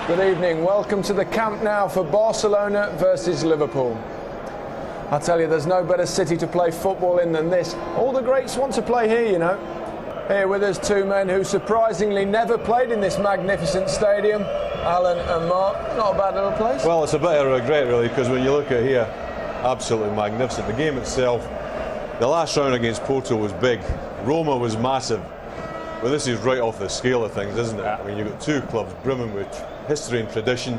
Good evening, welcome to the Camp Nou for Barcelona versus Liverpool. I tell you, there's no better city to play football in than this. All the greats want to play here, you know. Here with us two men who surprisingly never played in this magnificent stadium. Alan and Mark, not a bad little place. Well, it's a bit of regret really, because when you look at here, absolutely magnificent. The game itself, the last round against Porto was big, Roma was massive. But this is right off the scale of things, isn't it? I mean, you've got two clubs brimming with history and tradition,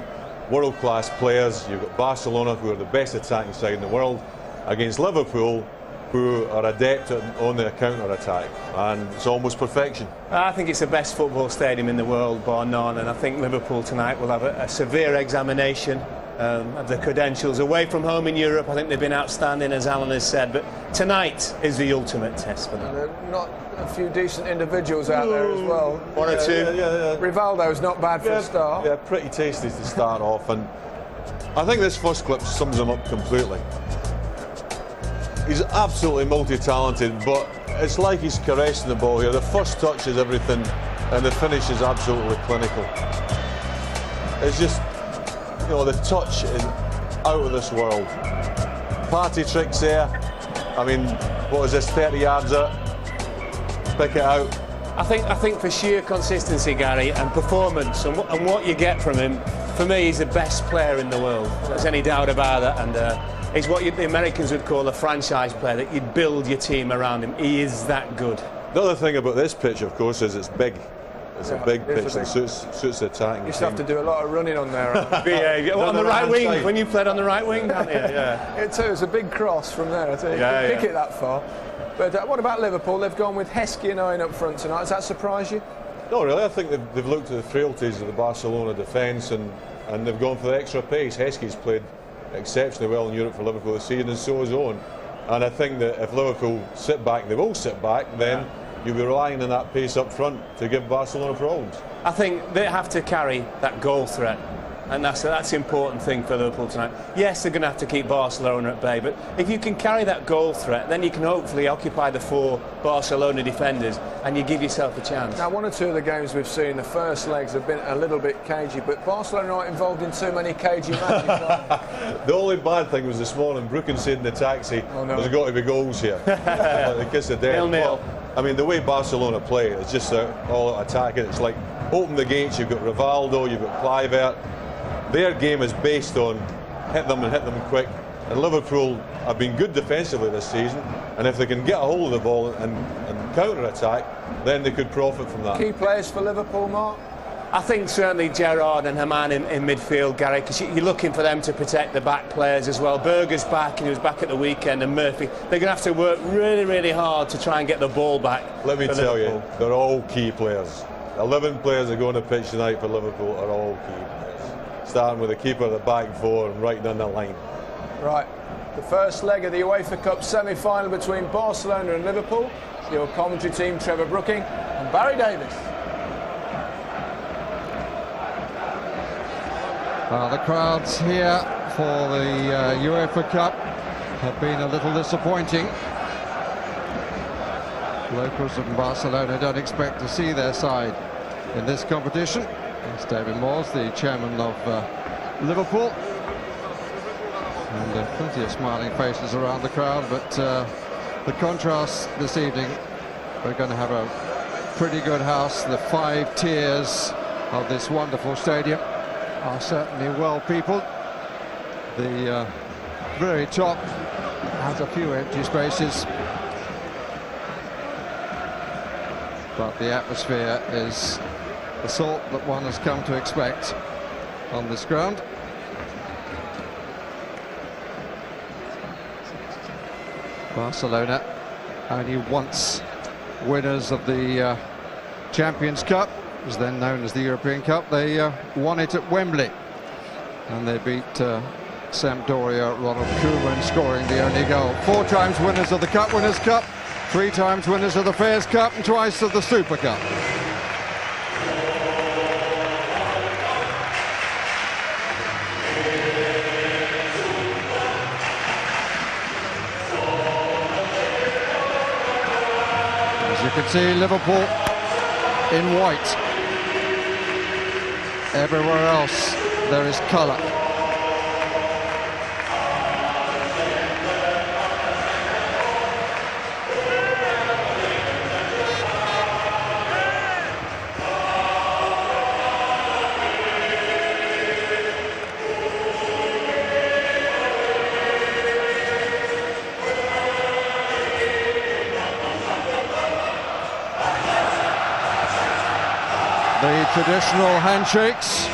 world-class players. You've got Barcelona, who are the best attacking side in the world, against Liverpool, who are adept on their counter-attack, and it's almost perfection. I think it's the best football stadium in the world, bar none, and I think Liverpool tonight will have a severe examination of the credentials. Away from home in Europe, I think they've been outstanding, as Alan has said, but tonight is the ultimate test for them. There are not a few decent individuals out there as well. One or two. Yeah. Rivaldo's not bad for a start. Yeah, pretty tasty to start off, and I think this first clip sums him up completely. He's absolutely multi-talented, but it's like he's caressing the ball here. The first touch is everything, and the finish is absolutely clinical. It's just, you know, the touch is out of this world. Party tricks there. I mean, what is this, 30 yards out? Pick it out. I think for sheer consistency, Gary, and performance, and what you get from him, for me, he's the best player in the world. There's any doubt about that, and he's what the Americans would call a franchise player, that you'd build your team around him. He is that good. The other thing about this pitch, of course, is it's big. It's a big pitch that suits the attacking. You used to have to do a lot of running on there. On the right wing, when you played on the right wing, didn't you? Yeah. It too, it's a big cross from there. I tell you, you pick it that far. But what about Liverpool? They've gone with Heskey and Owen up front tonight. Does that surprise you? No, really. I think they've looked at the frailties of the Barcelona defence and they've gone for the extra pace. Heskey's played exceptionally well in Europe for Liverpool this season, and so has Owen. And I think that if Liverpool sit back, and they will sit back, then you'll be relying on that pace up front to give Barcelona problems. I think they have to carry that goal threat, and that's the important thing for Liverpool tonight. Yes, they're going to have to keep Barcelona at bay, but if you can carry that goal threat, then you can hopefully occupy the four Barcelona defenders, and you give yourself a chance. Now, one or two of the games we've seen, the first legs have been a little bit cagey, but Barcelona aren't involved in too many cagey matches. The only bad thing was this morning, Brooken said in the taxi, there's got to be goals here. Like the kiss of death. 0-0. I mean, the way Barcelona play, it's just all attacking. It's like open the gates. You've got Rivaldo, you've got Kluivert. Their game is based on hit them quick. And Liverpool have been good defensively this season, and if they can get a hold of the ball and counter-attack, then they could profit from that. Key players for Liverpool, Mark? I think certainly Gérard and Hansen in midfield, Gary, because you're looking for them to protect the back players as well. Berger's back, and he was back at the weekend, and Murphy. They're going to have to work really, really hard to try and get the ball back. Let me tell you, they're all key players. 11 players that go on the pitch tonight for Liverpool are all key players. Starting with the keeper, the back four, and right down the line. Right, the first leg of the UEFA Cup Semi-Final between Barcelona and Liverpool. Your commentary team, Trevor Brooking and Barry Davis. The crowds here for the UEFA Cup have been a little disappointing. Locals from Barcelona don't expect to see their side in this competition. It's David Moores, the chairman of Liverpool. And plenty of smiling faces around the crowd, but the contrast this evening, we're going to have a pretty good house. The 5 tiers of this wonderful stadium are certainly well peopled. The very top has a few empty spaces, but the atmosphere is the sort that one has come to expect on this ground. Barcelona only once winners of the Champions Cup, was then known as the European Cup. They won it at Wembley, and they beat Sampdoria, Ronald Koeman scoring the only goal. 4 times winners of the Cup Winners' Cup, 3 times winners of the Fairs Cup, and twice of the Super Cup. As you can see, Liverpool in white. Everywhere else there is colour. The traditional handshakes,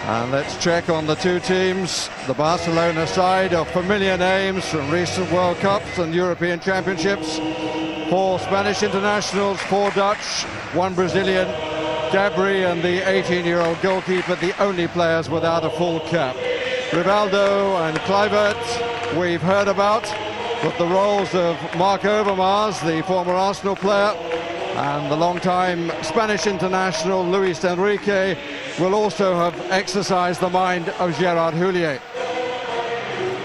and let's check on the two teams. The Barcelona side of familiar names from recent World Cups and European Championships. 4 Spanish internationals, 4 Dutch, 1 Brazilian, Gabri and the 18-year-old goalkeeper, the only players without a full cap. Rivaldo and Kluivert we've heard about, but the roles of Marc Overmars, the former Arsenal player, and the long-time Spanish international Luis Enrique will also have exercised the mind of Gérard Houllier.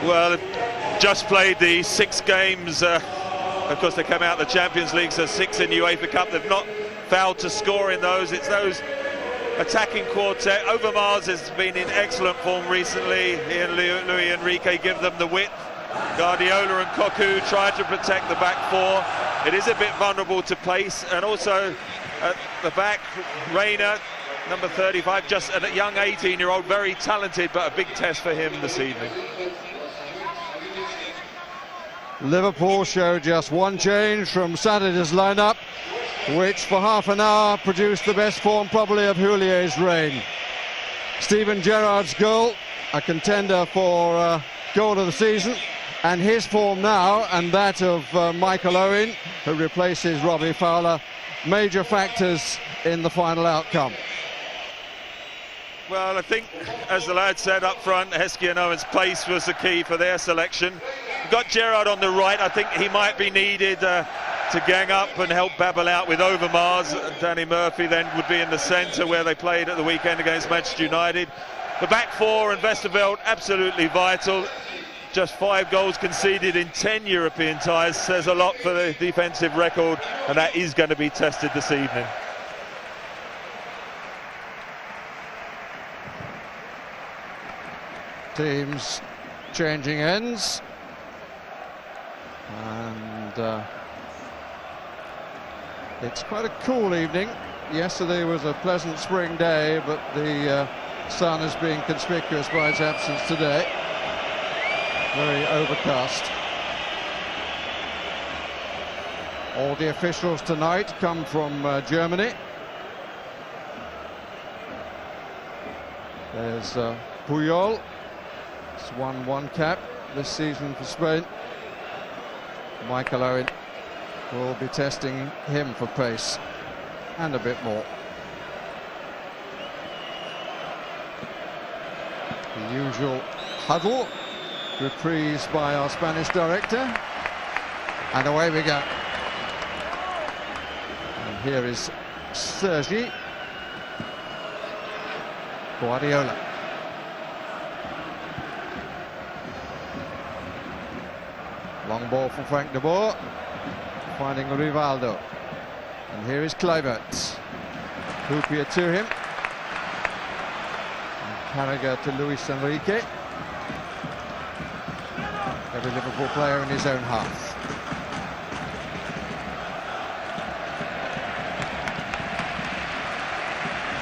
Well, just played the 6 games. Of course, they came out of the Champions League, so 6 in UEFA Cup. They've not failed to score in those. It's those attacking quartet. Overmars has been in excellent form recently. He and Luis Enrique give them the width. Guardiola and Cocu try to protect the back 4. It is a bit vulnerable to pace, and also at the back, Reina, number 35, just a young 18-year-old, very talented, but a big test for him this evening. Liverpool showed just 1 change from Saturday's lineup, which for half an hour produced the best form probably of Houlier's reign. Steven Gerrard's goal, a contender for goal of the season, and his form now and that of Michael Owen, who replaces Robbie Fowler, major factors in the final outcome. Well, I think, as the lad said up front, Heskey and Owen's pace was the key for their selection. We've got Gerrard on the right. I think he might be needed to gang up and help Babel out with Overmars. Danny Murphy then would be in the centre, where they played at the weekend against Manchester United. The back 4 and Westerveld absolutely vital. Just 5 goals conceded in 10 European ties says a lot for the defensive record, and that is going to be tested this evening. Teams changing ends, and it's quite a cool evening. Yesterday was a pleasant spring day, but the sun is being conspicuous by its absence today. Very overcast. All the officials tonight come from Germany. There's Puyol. It's won 1 cap this season for Spain. Michael Owen will be testing him for pace and a bit more. The usual huddle, reprised by our Spanish director, and away we go. And here is Sergi Guardiola. Long ball from Frank de Boer, finding Rivaldo. And here is Kluivert. Hoopier to him. And Carragher to Luis Enrique. Every Liverpool player in his own half.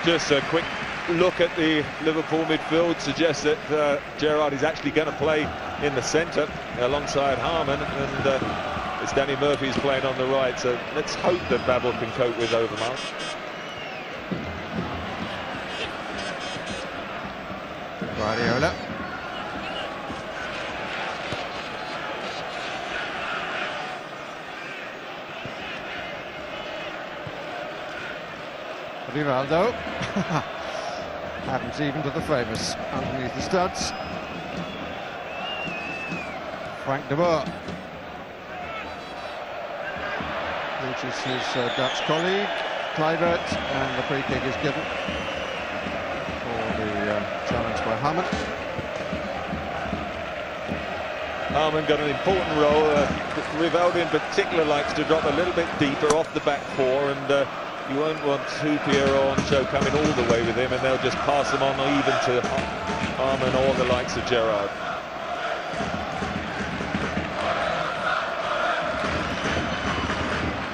Just a quick look at the Liverpool midfield suggests that Gerrard is actually going to play in the centre alongside Harman, and it's Danny Murphy who's playing on the right, so let's hope that Babel can cope with Overmars. Guardiola. Rivaldo. Happens even to the famous underneath the studs. Frank de Boer. Which is his Dutch colleague, Kluivert, and the free kick is given for the challenge by Harman. Harman got an important role. Rivaldo in particular likes to drop a little bit deeper off the back 4, and You won't want Houllier or Ancho coming all the way with him, and they'll just pass them on even to Harman or the likes of Gérard.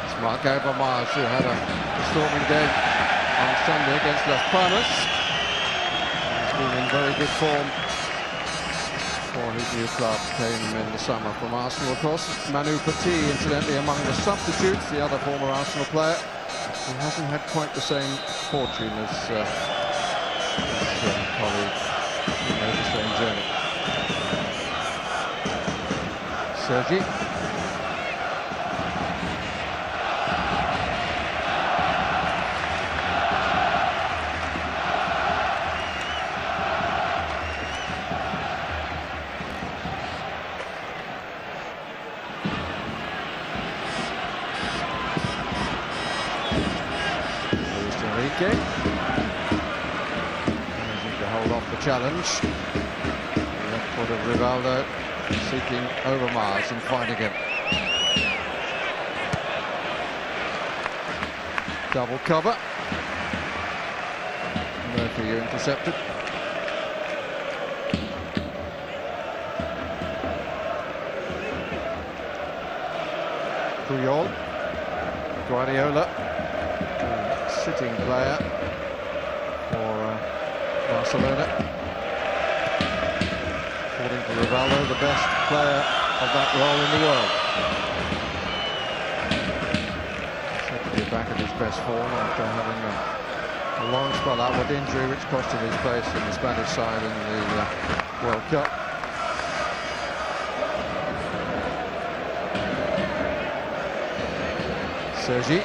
It's Marc Overmars, who had a storming day on Sunday against Las Palmas. He's been in very good form for his new club. Came in the summer from Arsenal, of course. Manu Petit, incidentally, among the substitutes, the other former Arsenal player. He hasn't had quite the same fortune as his colleagues who made the same journey. Sergi. Managing to hold off the challenge. Left foot of Rivaldo seeking Overmars and finding him. Double cover. Murphy intercepted. Puyol. Guardiola. Sitting player for Barcelona. According to Rivaldo, the best player of that role in the world. Said to be back at his best form after having a long spell out with injury, which cost him his place in the Spanish side in the World Cup. Sergi.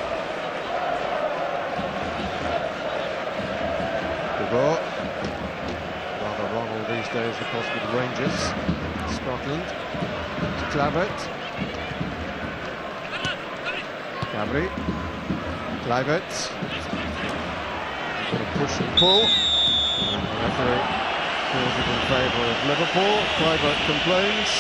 Rather wrong all these days, of course, with Rangers, Scotland. It's Kluivert. Cabri. Kluivert. Got a push and pull. And the referee calls it in favour of Liverpool. Kluivert complains.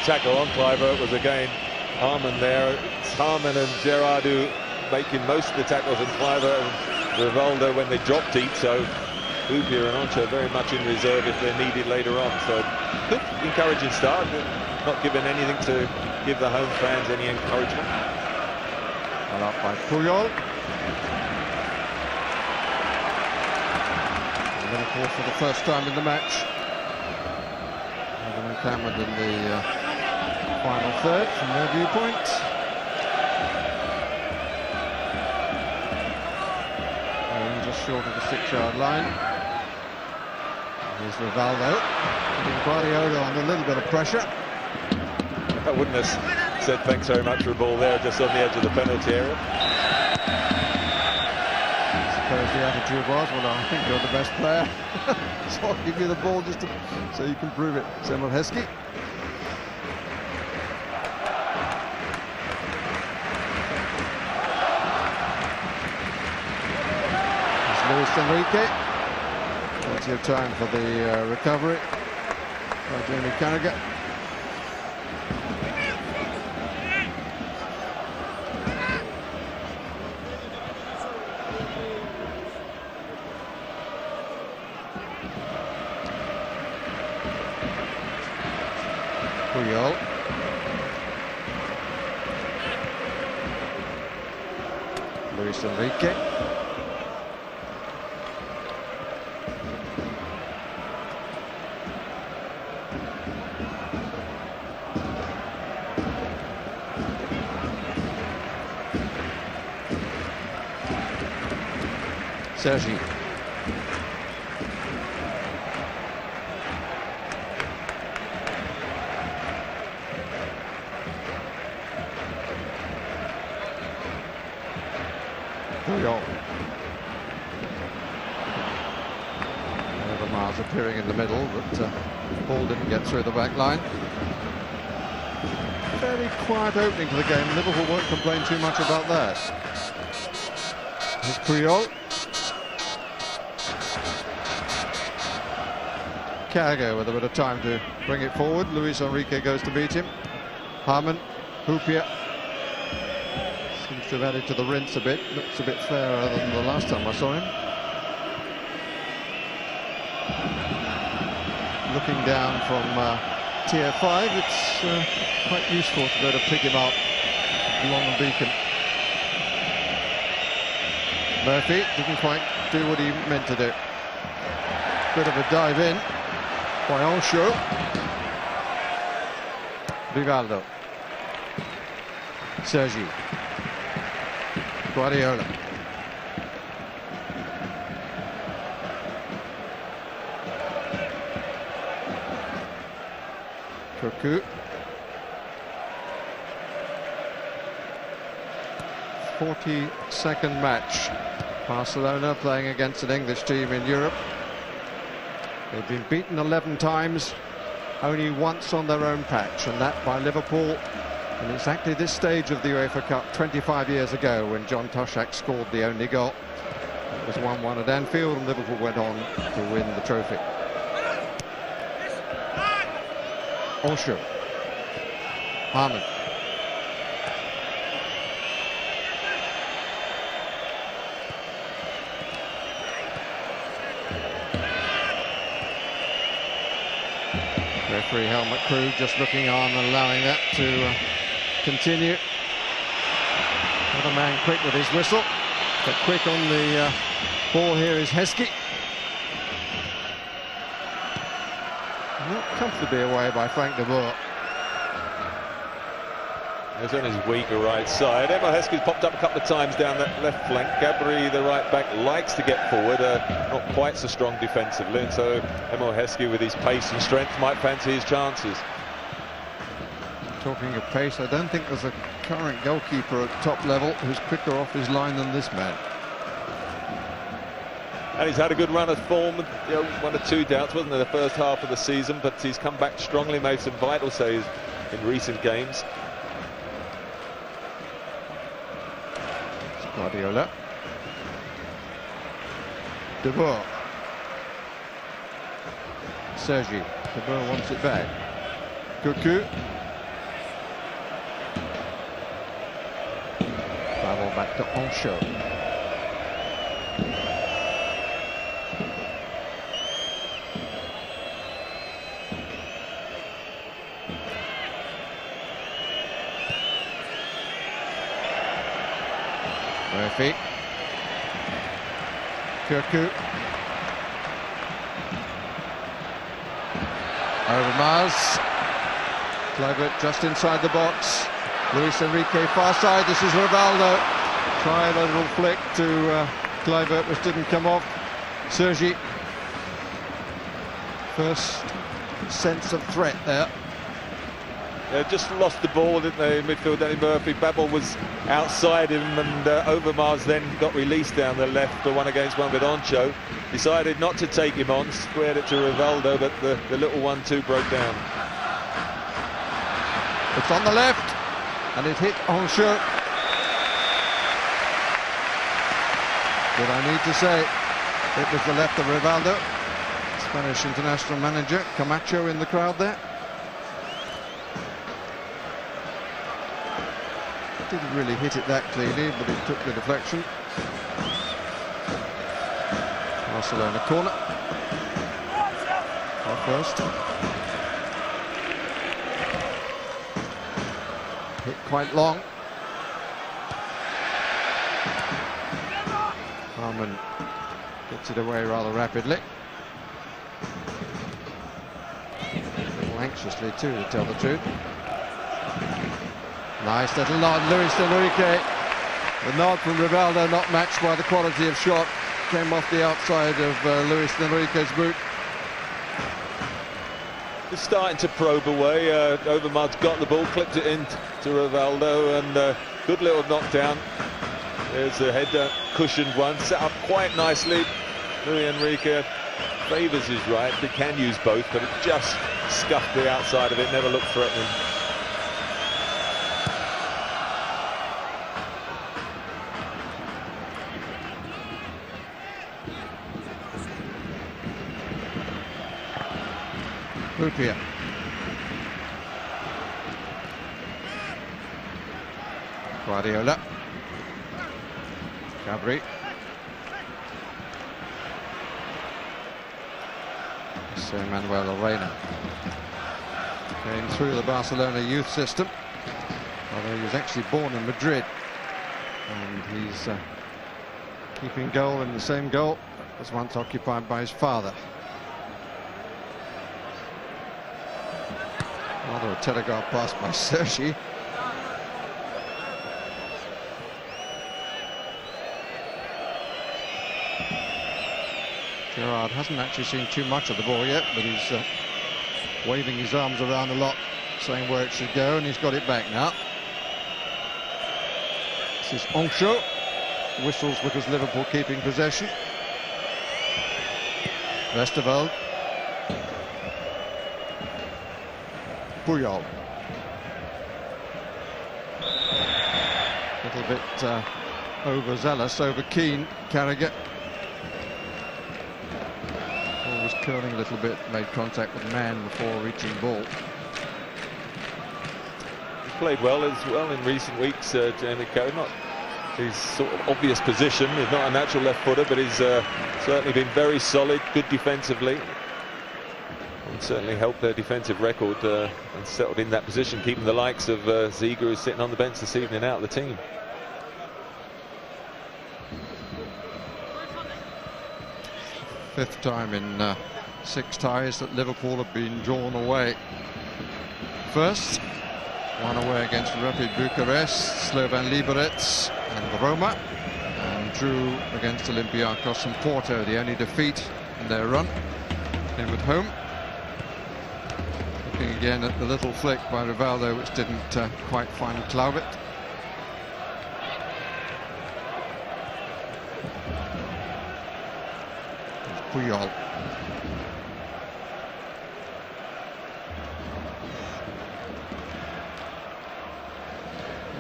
Tackle on Kluivert was again Harman there. It's Harman and Gérard who making most of the tackles, and Kluivert and Rivaldo when they drop deep, so Houllier and Ancho very much in reserve if they're needed later on. So good, encouraging start, not giving anything to give the home fans any encouragement. Well up by Puyol. Liverpool for the first time in the match. Having encountered in the final third from their viewpoint. Short of the 6-yard line. Here's Rivaldo. Giving Guardiola under a little bit of pressure. I wouldn't have said thanks very much for a ball there, just on the edge of the penalty area. I suppose the attitude was, well, I think you're the best player, so I'll give you the ball just so you can prove it. Semel Heskey. Luis Enrique. Plenty of time for the recovery by Jamie Carragher. Puyol. Luis Enrique. Sergi. Puyol. Overmars appearing in the middle, but ball didn't get through the back line. Fairly quiet opening to the game. Liverpool won't complain too much about that. Here's Puyol. Carragher with a bit of time to bring it forward. Luis Enrique goes to beat him. Harman, Houllier. Seems to have added to the rinse a bit. Looks a bit fairer than the last time I saw him. Looking down from tier 5, it's quite useful to be able to pick him up along the beacon. Murphy didn't quite do what he meant to do. Bit of a dive in by Ancho. Rivaldo. Sergi. Guardiola. Cocu. 42nd match. Barcelona playing against an English team in Europe. They've been beaten 11 times, only once on their own patch, and that by Liverpool in exactly this stage of the UEFA Cup 25 years ago, when John Toshak scored the only goal. It was 1-1 at Anfield, and Liverpool went on to win the trophy. Osho. Harmon. Referee Helmut Krug just looking on and allowing that to continue. Another man quick with his whistle, but quick on the ball here is Heskey. Not comfortably away by Frank de Boer. He's on his weaker right side. Emil Heskey's popped up a couple of times down that left flank. Gabri, the right back, likes to get forward, not quite so strong defensively, and so Emil Heskey, with his pace and strength, might fancy his chances. Talking of pace, I don't think there's a current goalkeeper at top level who's quicker off his line than this man. And he's had a good run of form, you know, 1 or 2 doubts, wasn't there, the first half of the season, but he's come back strongly, made some vital saves in recent games. Guardiola. De Boer. Sergi. De Boer wants it back. Cocu. Travel back to Ancho. Murphy. Cocu. Overmars. Kluivert just inside the box. Luis Enrique far side. This is Rivaldo. Tried a little flick to Kluivert, which didn't come off. Sergi. First sense of threat there. They just lost the ball, didn't they, in midfield? Danny Murphy. Babel was outside him, and Overmars then got released down the left for 1-against-1 with Ancho. Decided not to take him on, squared it to Rivaldo, but the little 1-2 broke down. It's on the left, and it hit Ancho. But I need to say, it was the left of Rivaldo. Spanish international manager Camacho in the crowd there. Didn't really hit it that cleanly, but it took the deflection. Barcelona corner. Our first. Hit quite long. Harmon gets it away rather rapidly. A little anxiously too, to tell the truth. Nice little nod, Luis Enrique. The nod from Rivaldo, not matched by the quality of shot. Came off the outside of Luis Enrique's boot. He's starting to probe away. Overmars got the ball, clipped it in to Rivaldo, and good little knockdown. There's the header, cushioned one, set up quite nicely. Luis Enrique favours his right. He can use both, but it just scuffed the outside of it, never looked threatening. Rupia. Guardiola. Gabri. Jose Manuel Reina came through the Barcelona youth system, although he was actually born in Madrid, and he's keeping goal in the same goal that was once occupied by his father. Rather a telegraph pass by Sergi. Gérard hasn't actually seen too much of the ball yet, but he's waving his arms around a lot, saying where it should go, and he's got it back now. This is Oncho. Whistles because Liverpool keeping possession. Westerveld. Puyol. A little bit overzealous, over keen, Carragher. Ball was curling a little bit, made contact with man before reaching ball. He's played well in recent weeks, Jamie Carragher. Not his sort of obvious position, he's not a natural left footer, but he's certainly been very solid, good defensively. And certainly helped their defensive record and settled in that position, keeping the likes of Ziga, who's sitting on the bench this evening, out of the team. Fifth time in 6 ties that Liverpool have been drawn away. First, one away against Rapid Bucharest, Slovan Liberec and Roma, and drew against Olympiacos and Porto, the only defeat in their run. Came at home. Looking again at the little flick by Rivaldo, which didn't quite find Clauvet. Puyol.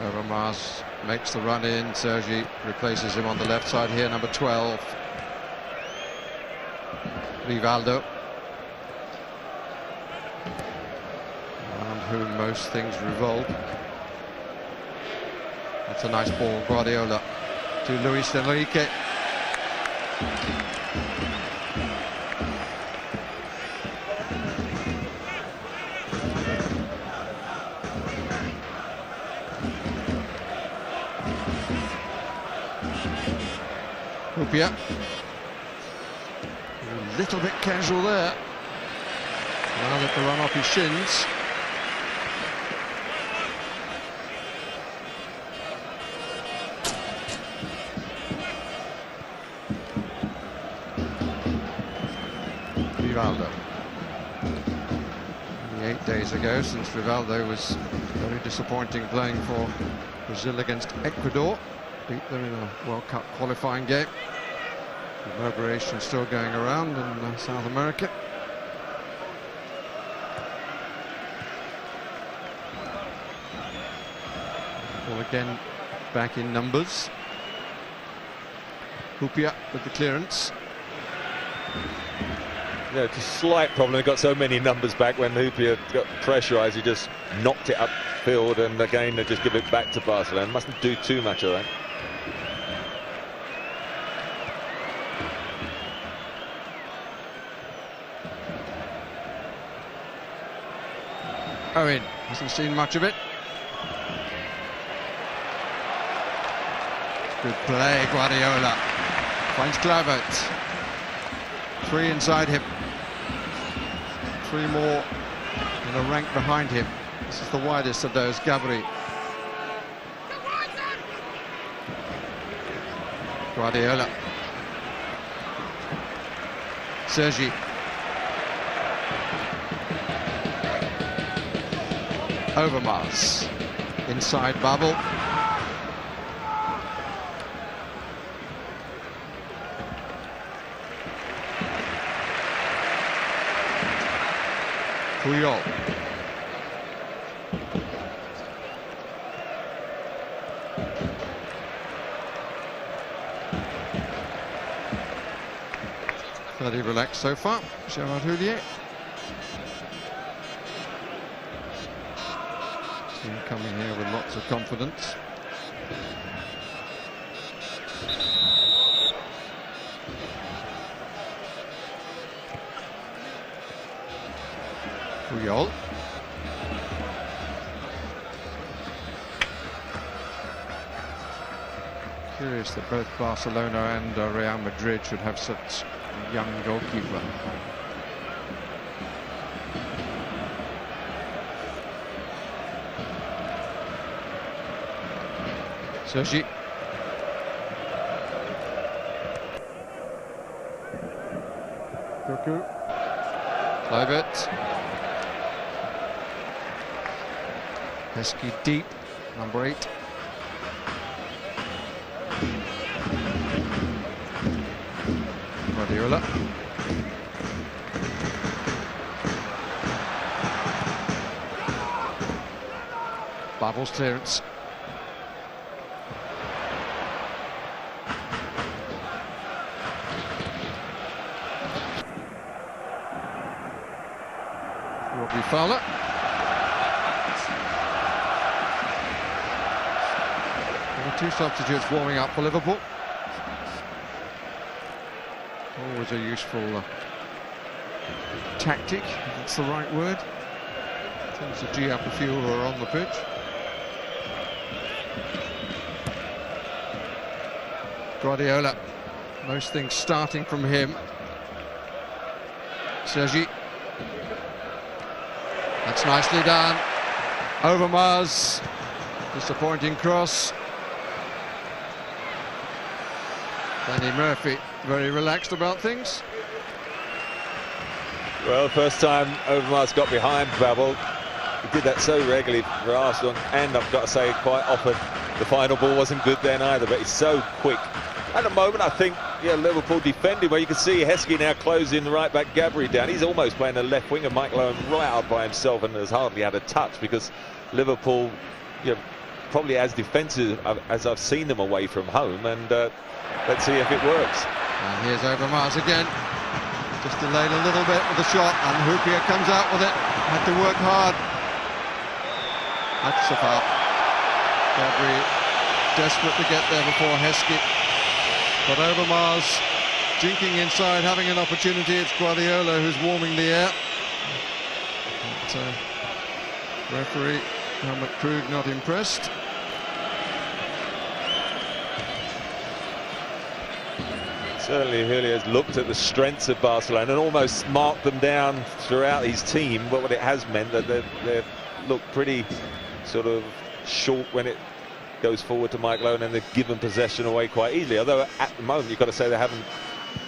Overmars makes the run in. Sergi replaces him on the left side here, number 12. Rivaldo, around whom most things revolve. That's a nice ball. Guardiola to Luis Enrique. Rupia. A little bit casual there. Now let the run off his shins. Rivaldo. Only 8 days ago, since Rivaldo was very disappointing playing for Brazil against Ecuador. Beat them in a World Cup qualifying game. Reverberation still going around in South America. Ball again back in numbers. Rupia with the clearance. Yeah, just a slight problem. They got so many numbers back when Rupia got pressurised. He just knocked it upfield, and again they just give it back to Barcelona. Mustn't do too much of that. Owen hasn't seen much of it. Good play, Guardiola. Finds Clauvet. 3 inside him. 3 more in a rank behind him. This is the widest of those, Gabri. Guardiola. Sergi. Overmars. Inside bubble. Puyol. Fairly relaxed so far, Gérard Houllier. Coming here with lots of confidence. Puyol. Curious that both Barcelona and Real Madrid should have such a young goalkeeper. Sergi. Doku. Kluivert. Heskey deep, number 8. Guardiola. Babel's clearance. Robbie Fowler. Two substitutes warming up for Liverpool. Always a useful tactic, if that's the right word. Tends to gee up a few who are on the pitch. Guardiola. Most things starting from him. Sergi. That's nicely done. Overmars. Disappointing cross. Danny Murphy, very relaxed about things. Well, first time Overmars got behind Babel. He did that so regularly for Arsenal, and I've got to say, quite often the final ball wasn't good then either, but he's so quick. At the moment, I think, yeah, Liverpool defending, where you can see Heskey now closing the right-back Gabri down. He's almost playing a left winger, Mike Lowen right out by himself, and has hardly had a touch, because Liverpool, you know, probably as defensive as I've seen them away from home, and let's see if it works. And here's Overmars again. Just delayed a little bit with the shot, and Houllier comes out with it. Had to work hard. That's a foul. Gabri desperate to get there before Heskey. But Overmars jinking inside, having an opportunity. It's Guardiola who's warming the air. But, referee Helmut Krug not impressed. Certainly Houllier has looked at the strengths of Barcelona and almost marked them down throughout his team, but what it has meant that they've looked pretty sort of short when it goes forward to Mike Lowen, and they've given possession away quite easily. Although at the moment you've got to say they haven't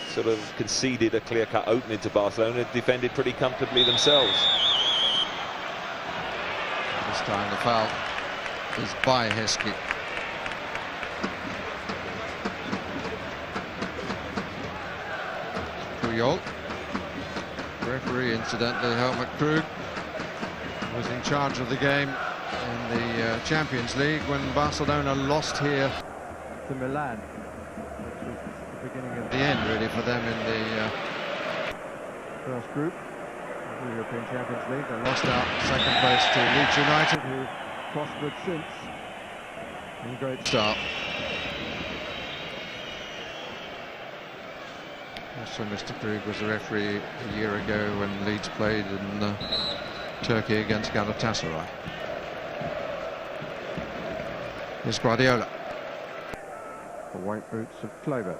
sort of conceded a clear-cut opening to Barcelona, defended pretty comfortably themselves. This time the foul is by Heskey. Puyol. Referee, incidentally, Helmut Krug, was in charge of the game in the Champions League when Barcelona lost here to Milan, which was the beginning of the end, really, for them in the first group of the European Champions League. They lost out second place to Leeds United, who prospered since in a great start. Also, Mr. Krug was the referee a year ago when Leeds played in Turkey against Galatasaray. Here's Guardiola. The white boots of Kluivert.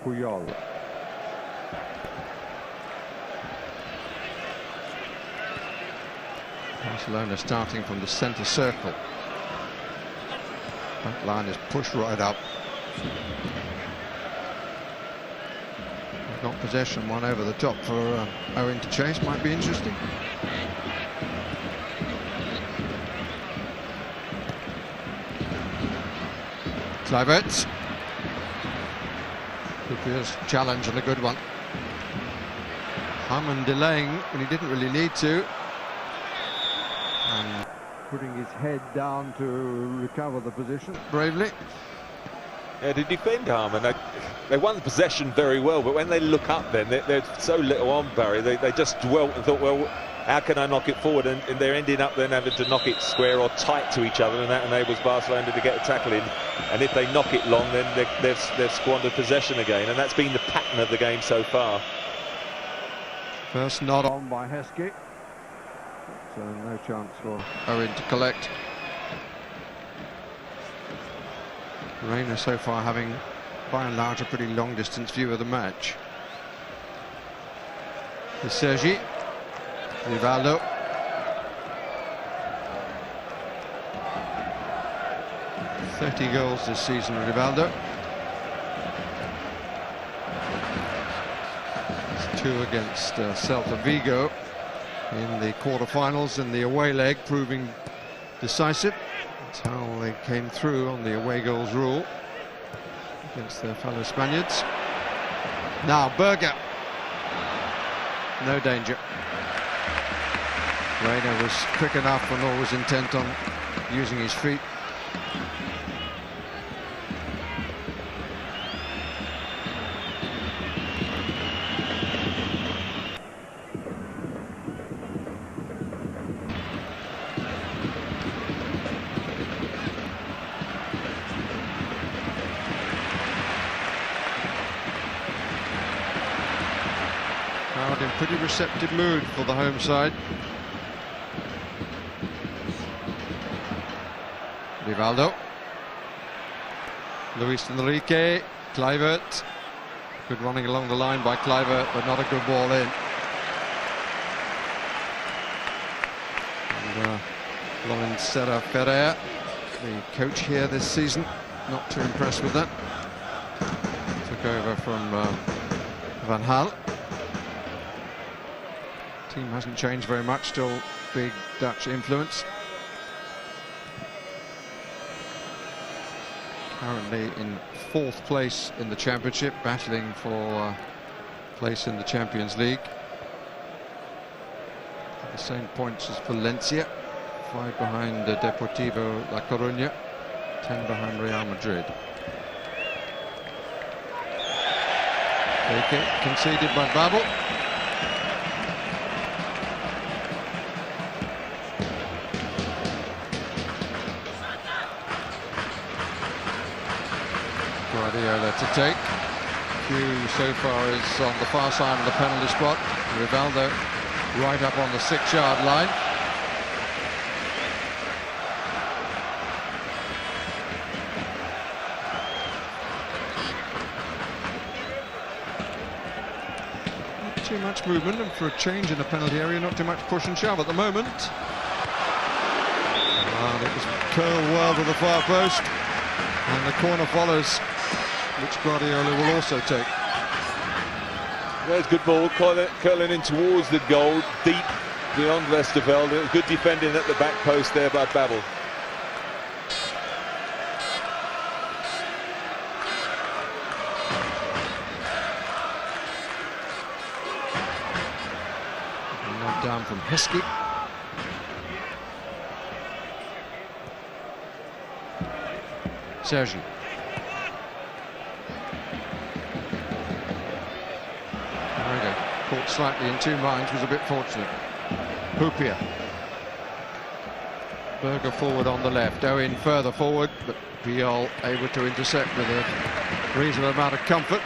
Puyol. Barcelona starting from the centre circle. That line is pushed right up. Got possession, one over the top for Owen to chase, might be interesting. Kluivert. Houlier's challenge and a good one. Hamann delaying when he didn't really need to. And putting his head down to recover the position bravely. Yeah, to defend Hamann, they won the possession very well, but when they look up then, they're so little on Barry, they just dwelt and thought, well, how can I knock it forward? And they're ending up then having to knock it square or tight to each other, and that enables Barcelona to get a tackle in. And if they knock it long, then they've squandered possession again, and that's been the pattern of the game so far. First nod on by Heskey, so no chance for Owen to collect. Reina so far having, by and large, a pretty long distance view of the match. With Sergi, Rivaldo. "30 goals this season, Rivaldo. It's 2 against Celta Vigo in the quarter-finals, and the away leg proving decisive. That's how they came through on the away goals rule against their fellow Spaniards. Now Berger. No danger. Reina was quick enough and always intent on using his feet. In pretty receptive mood for the home side. Rivaldo, Luis Enrique, Kluivert. Good running along the line by Kluivert, but not a good ball in. And Lorenzo Ferrer, the coach here this season, not too impressed with that. Took over from Van Gaal. Team hasn't changed very much, still big Dutch influence. Currently in 4th place in the championship, battling for place in the Champions League. At the same points as Valencia, 5 behind Deportivo La Coruña, 10 behind Real Madrid. Okay, conceded by Babel. Guardiola to take. Q so far is on the far side of the penalty spot. Rivaldo right up on the 6-yard line. Not too much movement, and for a change in the penalty area, not too much push and shove at the moment. And it was curled well to the far post, and the corner follows, which Guardiola will also take. There's good ball, curling in towards the goal, deep beyond Westerveld. Good defending at the back post there by Babel. Knocked down from Heskey. Sergi. Caught slightly in 2 minds, was a bit fortunate. Hupia. Berger forward on the left, Owen further forward, but Piol able to intercept with a reasonable amount of comfort.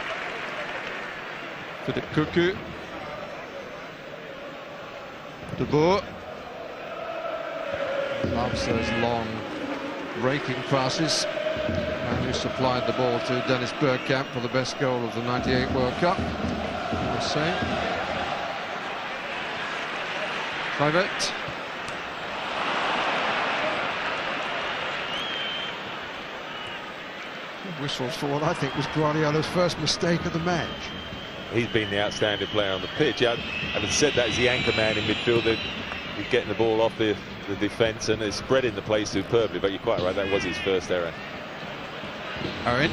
Philip Cuckoo. De Boer. Loves those long raking passes. And who supplied the ball to Dennis Bergkamp for the best goal of the '98 World Cup. I must say. Kluivert. Whistles for what I think was Guardiola's first mistake of the match. He's been the outstanding player on the pitch. Having said that, he's the anchor man in midfield. He's getting the ball off the defence and is spreading the play superbly, but you're quite right, that was his first error. Owen.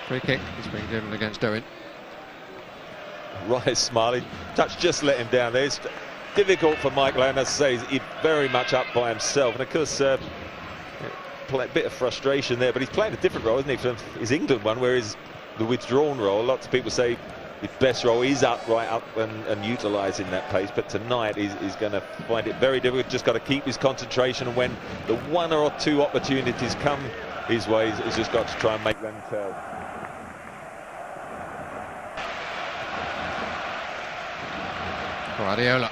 Free kick is being given against Owen. Right, Smiley. Touch just let him down there. It's difficult for Mike Lane, as I say, he's very much up by himself. And of course, a bit of frustration there, but he's playing a different role, isn't he, from his England one, where he's the withdrawn role. Lots of people say his best role is right up and utilising that pace, but tonight he's going to find it very difficult. Just got to keep his concentration, and when the one or two opportunities come his way, he's just got to try and make them tell. Guardiola.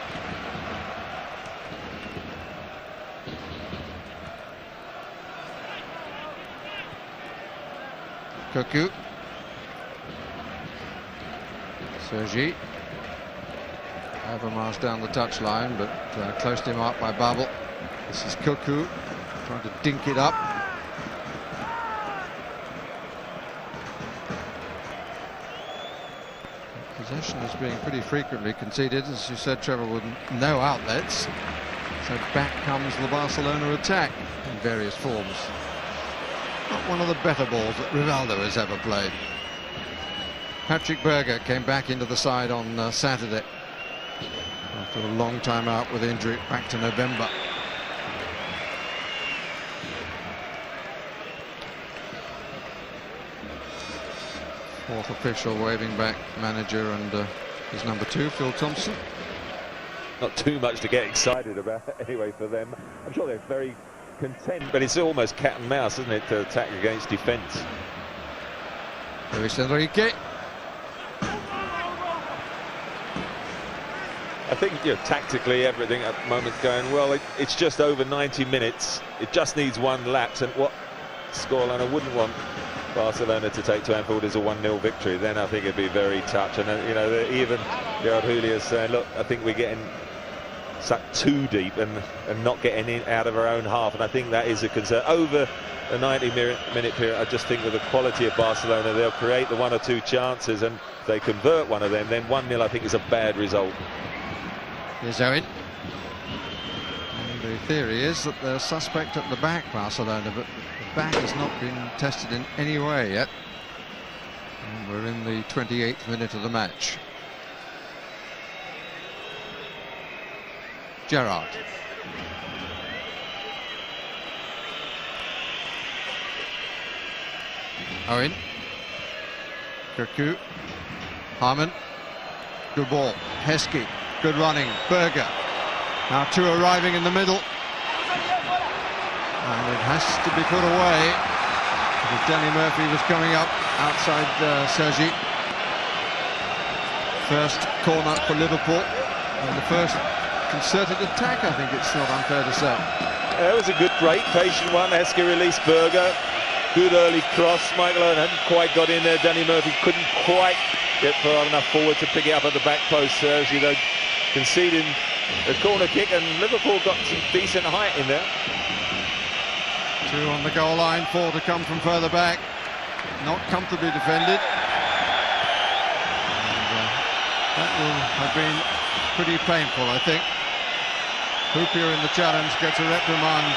Cocu. Sergi. Overmars down the touchline, but close to him up by Babel. This is Cocu trying to dink it up. Possession is being pretty frequently conceded, as you said, Trevor, with no outlets. So back comes the Barcelona attack in various forms. Not one of the better balls that Rivaldo has ever played. Patrick Berger came back into the side on Saturday after a long time out with injury, back to November. Fourth official waving back, manager and his number 2, Phil Thompson. Not too much to get excited about anyway for them. I'm sure they're very content, but it's almost cat and mouse, isn't it, to attack against defence. Luis Enrique. I think, you know, tactically everything at the moment's going well. It's just over 90 minutes. It just needs one lapse, and what scoreline I wouldn't want Barcelona to take to Anfield is a 1-0 victory. Then I think it'd be very touch. And you know, even Gérard Houllier is saying, look, I think we're getting sucked too deep and not getting in out of our own half, and I think that is a concern. Over a 90-minute period, I just think with the quality of Barcelona, they'll create the 1 or 2 chances, and if they convert one of them, then 1-0 I think is a bad result. Here's Owen. And the theory is that they're suspect at the back, Barcelona, but the back has not been tested in any way yet. And we're in the 28th minute of the match. Gérard. Owen. Cocu. Harmon. Good ball. Heskey. Good running. Berger. Now 2 arriving in the middle. And it has to be put away. Because Danny Murphy was coming up outside Sergi. First corner for Liverpool. And the first concerted attack, I think it's not unfair to say. That was a good break, patient one. Heskey released Berger. Good early cross. Michael Owen hadn't quite got in there. Danny Murphy couldn't quite get far enough forward to pick it up at the back post. Sergi, though, conceding a corner kick, and Liverpool got some decent height in there. 2 on the goal line, 4 to come from further back. Not comfortably defended. And, that will have been pretty painful, I think. Hoopier in the challenge gets a reprimand,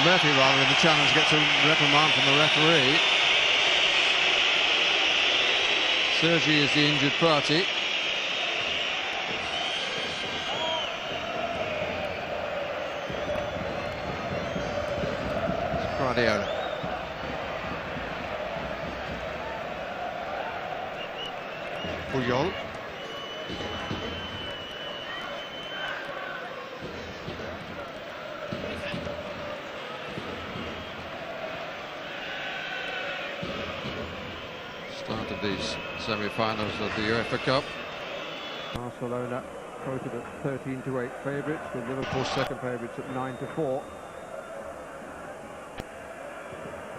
Murphy rather in the challenge gets a reprimand from the referee. Sergi is the injured party. Guardiola. Puyol. Start of these semi-finals of the UEFA Cup. Barcelona quoted at 13-8 favourites, with Liverpool's second favourites at 9-4.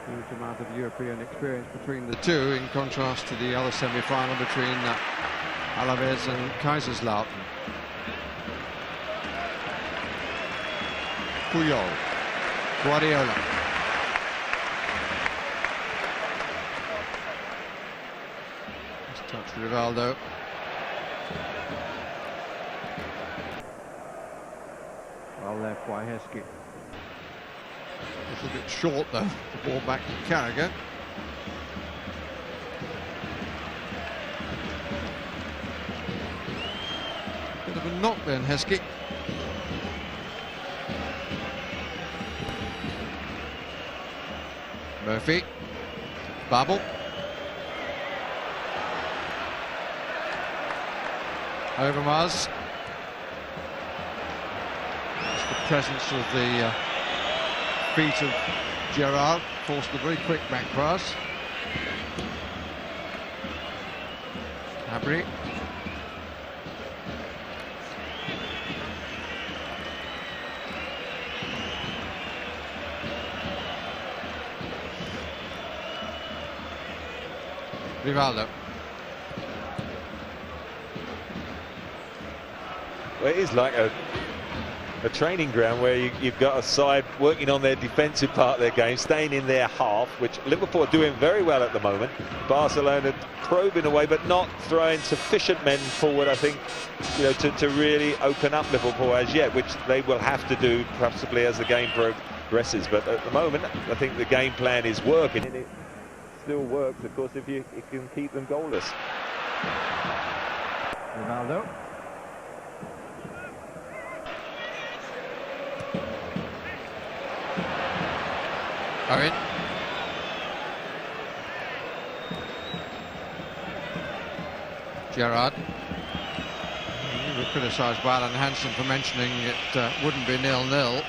Huge amount of European experience between the two, in contrast to the other semi-final between Alaves and Kaiserslautern. Puyol. Guardiola. Just touched Rivaldo. Well left by Heskey. A little bit short though, the ball back to Carragher. Bit of a knock then, Heskey. Murphy. Babel. Overmars. Just the presence of the feet of Gérard forced a very quick back pass. Gabri. Rivaldo. Well, it is like a training ground where you've got a side working on their defensive part of their game, staying in their half, which Liverpool are doing very well at the moment. Barcelona probing away, but not throwing sufficient men forward, I think, you know, to really open up Liverpool as yet, which they will have to do possibly as the game progresses. But at the moment, I think the game plan is working. And it still works, of course, if you can keep them goalless. Ronaldo. Owen. Gérard. We were criticised by Alan Hansen for mentioning it wouldn't be 0-0.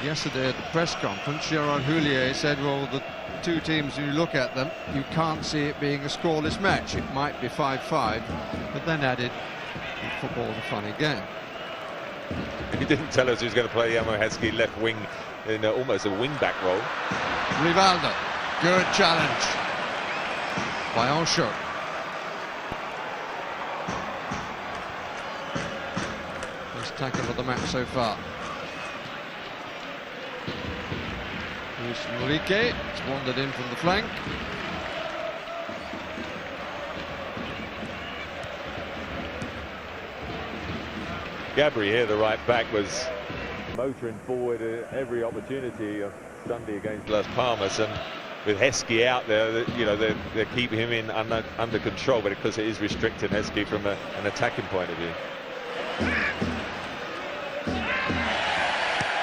Yesterday at the press conference, Gérard Houllier said, well, the two teams, when you look at them, you can't see it being a scoreless match. It might be 5-5, but then added, football's a funny game. He didn't tell us he was going to play Heskey left wing in almost a wing-back role. Rivaldo, good challenge by Ancho. Best tackle of the match so far. Luis Enrique, it's wandered in from the flank. Gabri here, the right back, was motoring forward every opportunity of Sunday against Las Palmas, and with Heskey out there, you know, they're keeping him in under control, but of course it is restricting Heskey from an attacking point of view.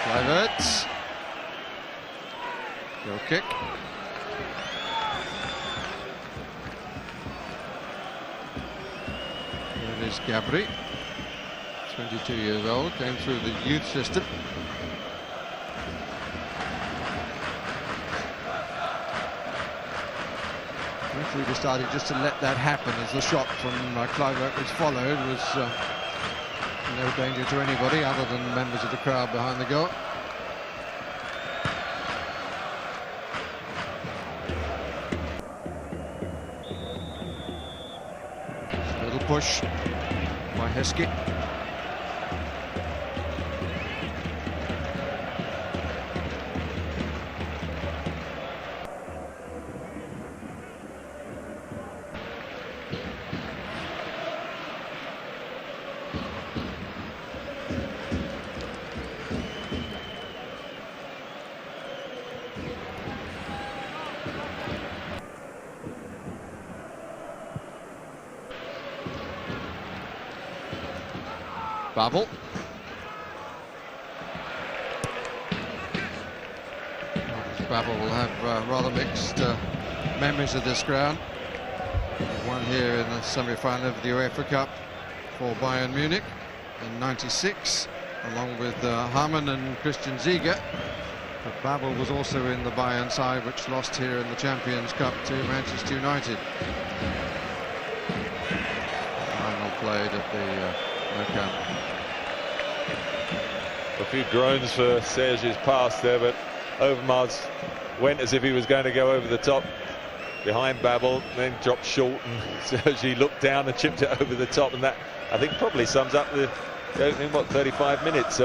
Kluivert. Goal kick. Here it is Gabri, 22 years old, came through the youth system. We decided just to let that happen as the shot from Kluivert was followed was no danger to anybody other than members of the crowd behind the goal. A little push by Heskey. Babel. Babel will have rather mixed memories of this ground. Won here in the semi-final of the UEFA Cup for Bayern Munich in '96, along with Hamann and Christian Ziege. But Babel was also in the Bayern side, which lost here in the Champions Cup to Manchester United. Final played at the Nou Camp. A few groans for Serge's pass there, but Overmars went as if he was going to go over the top behind Babel, then dropped short, and Serge looked down and chipped it over the top, and that, I think, probably sums up the opening, what, 35 minutes.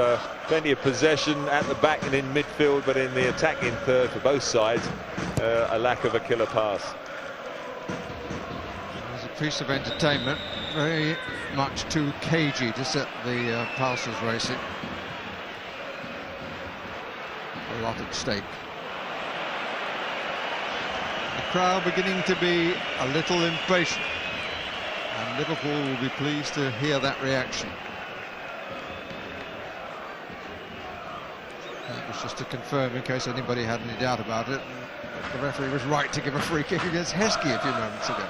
Plenty of possession at the back and in midfield, but in the attacking third for both sides, a lack of a killer pass. It was a piece of entertainment, very much too cagey to set the passers racing. A lot at stake. The crowd beginning to be a little impatient, and Liverpool will be pleased to hear that reaction. That was just to confirm, in case anybody had any doubt about it, the referee was right to give a free kick against Heskey a few moments ago.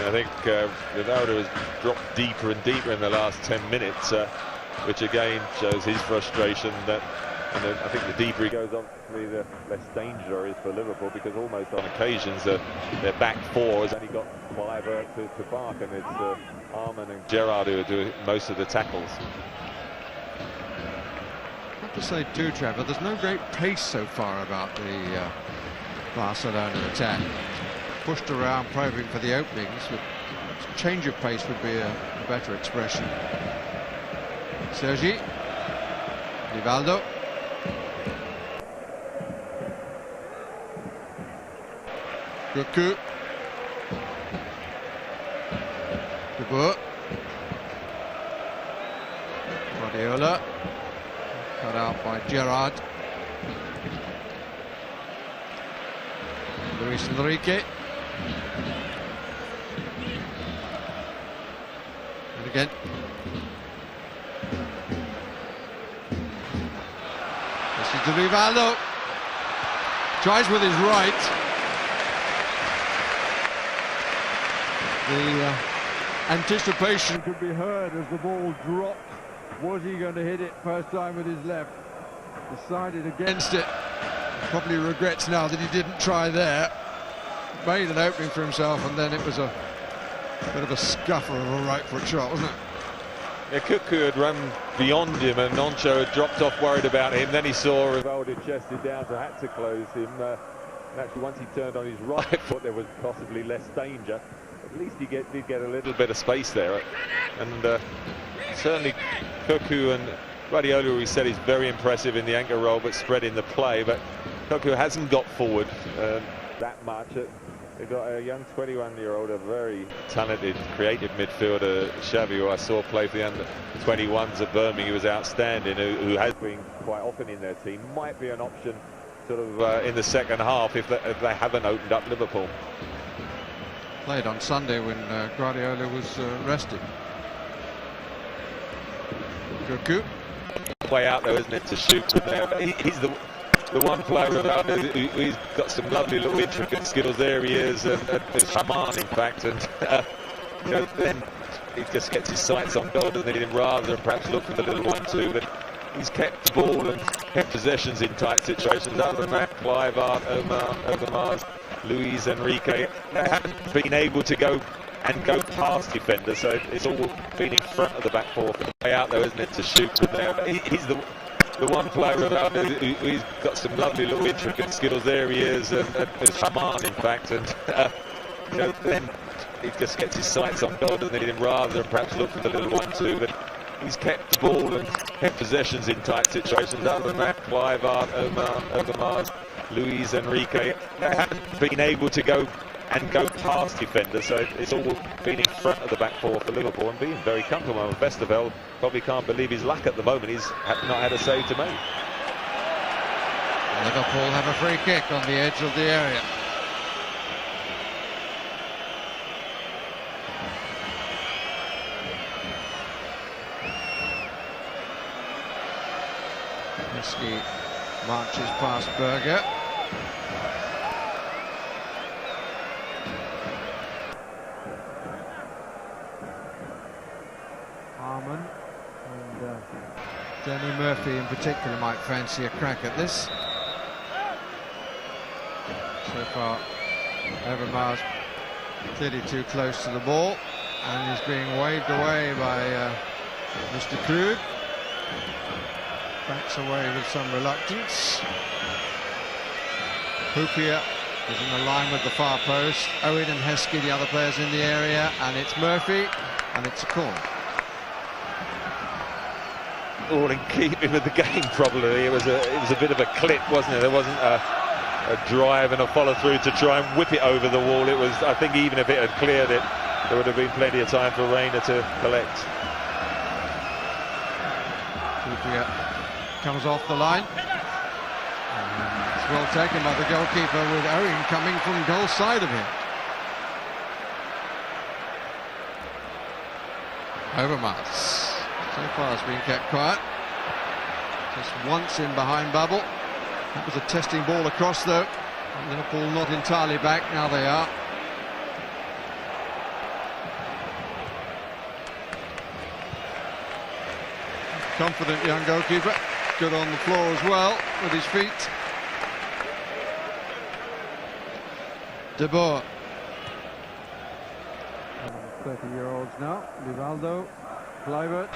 I think Ronaldo has dropped deeper and deeper in the last 10 minutes, which again shows his frustration. And I think the deeper he goes, obviously the less danger is for Liverpool, because almost on occasions their back four has only got Cliver to bark, and it's Arman and Gérard who are doing most of the tackles. I have to say too, Trevor, there's no great pace so far about the Barcelona attack. Pushed around, probing for the openings. With change of pace would be a better expression. Sergi, Rivaldo. Goku. De Boer. Guardiola. Cut out by Gérard. Luis Enrique. And again. This is to Rivaldo. Tries with his right. The anticipation could be heard as the ball dropped. Was he going to hit it first time with his left? Decided against it. Probably regrets now that he didn't try there. Made an opening for himself, and then it was a bit of a scuffer of a right foot shot, wasn't it? Yeah, Cuckoo had run beyond him, and Noncho had dropped off worried about him. Then he saw Rivaldo chested down, so had to close him. And actually, once he turned on his right foot, there was possibly less danger. At least he did get a little bit of space there. And certainly Cuckoo and Guardiola, we said, is very impressive in the anchor role, but spreading the play. But Cuckoo hasn't got forward that much. They've got a young 21-year-old, a very talented, creative midfielder, Xavi, who I saw play for the under-21s at Birmingham. He was outstanding, who has been quite often in their team. Might be an option sort of in the second half if they haven't opened up Liverpool. Played on Sunday when Guardiola was rested. Goku. Way out there, isn't it, to shoot? He's the one player around who's got some lovely little intricate skills there. He is, and Haman, in fact, and then he just gets his sights on goal, doesn't he, rather than perhaps look for the little 1-2. But he's kept the ball and kept possessions in tight situations. Other than that, Clive, Overmars, Luis Enrique haven't been able to go past defenders, so it's all been in front of the back four. Way out there, isn't it, to shoot? He's the one player around who's got some lovely little intricate skills there. He is, and Haman, in fact, and then he just gets his sights on goal, doesn't he, rather than perhaps look for the little 1-2. But he's kept the ball and kept possessions in tight situations. Other than that, Clive, Overmars, Luis Enrique haven't been able to go past defenders, so it's all been in front of the back four for Liverpool and being very comfortable. And Vesterveld probably can't believe his luck at the moment. He's not had a save to make. Liverpool have a free kick on the edge of the area. Heskey marches past Berger. Arman and Danny Murphy in particular might fancy a crack at this. So far, Overmars clearly too close to the ball, and is being waved away by Mr. Krug. Backs away with some reluctance. Hupia is in the line with the far post. Owen and Heskey, the other players in the area, and it's Murphy, and it's a corner. All in keeping with the game, probably. It was a bit of a clip, wasn't it? There wasn't a drive and a follow through to try and whip it over the wall. It was, I think, even if it had cleared it, there would have been plenty of time for Reina to collect. Hupia comes off the line. It's well taken by the goalkeeper, with Owen coming from goal side of him. Overmars so far has been kept quiet. Just once in behind bubble. That was a testing ball across though. Liverpool not entirely back, now they are. confident young goalkeeper. Good on the floor as well with his feet. De Boer. 30-year-olds now. Rivaldo, Kluivert.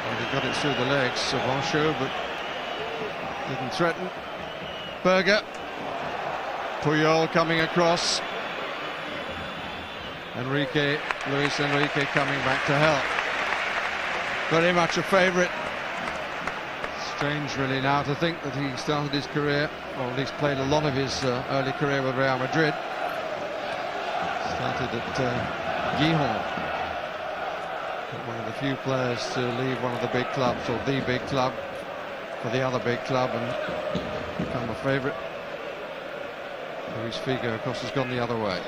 Well, he got it through the legs of Ancho, but didn't threaten. Berger. Puyol coming across. Luis Enrique coming back to help. Very much a favourite. Strange really now to think that he started his career, or at least played a lot of his early career with Real Madrid. Started at Gijón. One of the few players to leave one of the big clubs, or the big club, for the other big club and become a favourite. Luis Figo, of course, has gone the other way.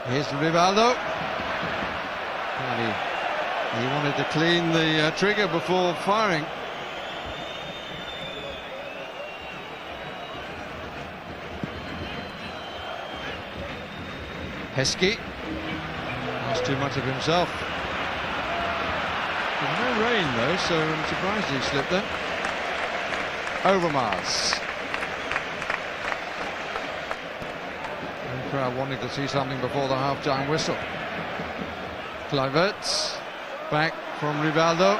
Here's Rivaldo. And he wanted to clean the trigger before firing. Heskey. That's too much of himself. There's no rain though, so I'm surprised he slipped there. Overmars. The crowd wanting to see something before the half-time whistle. Kluivert. Back from Rivaldo.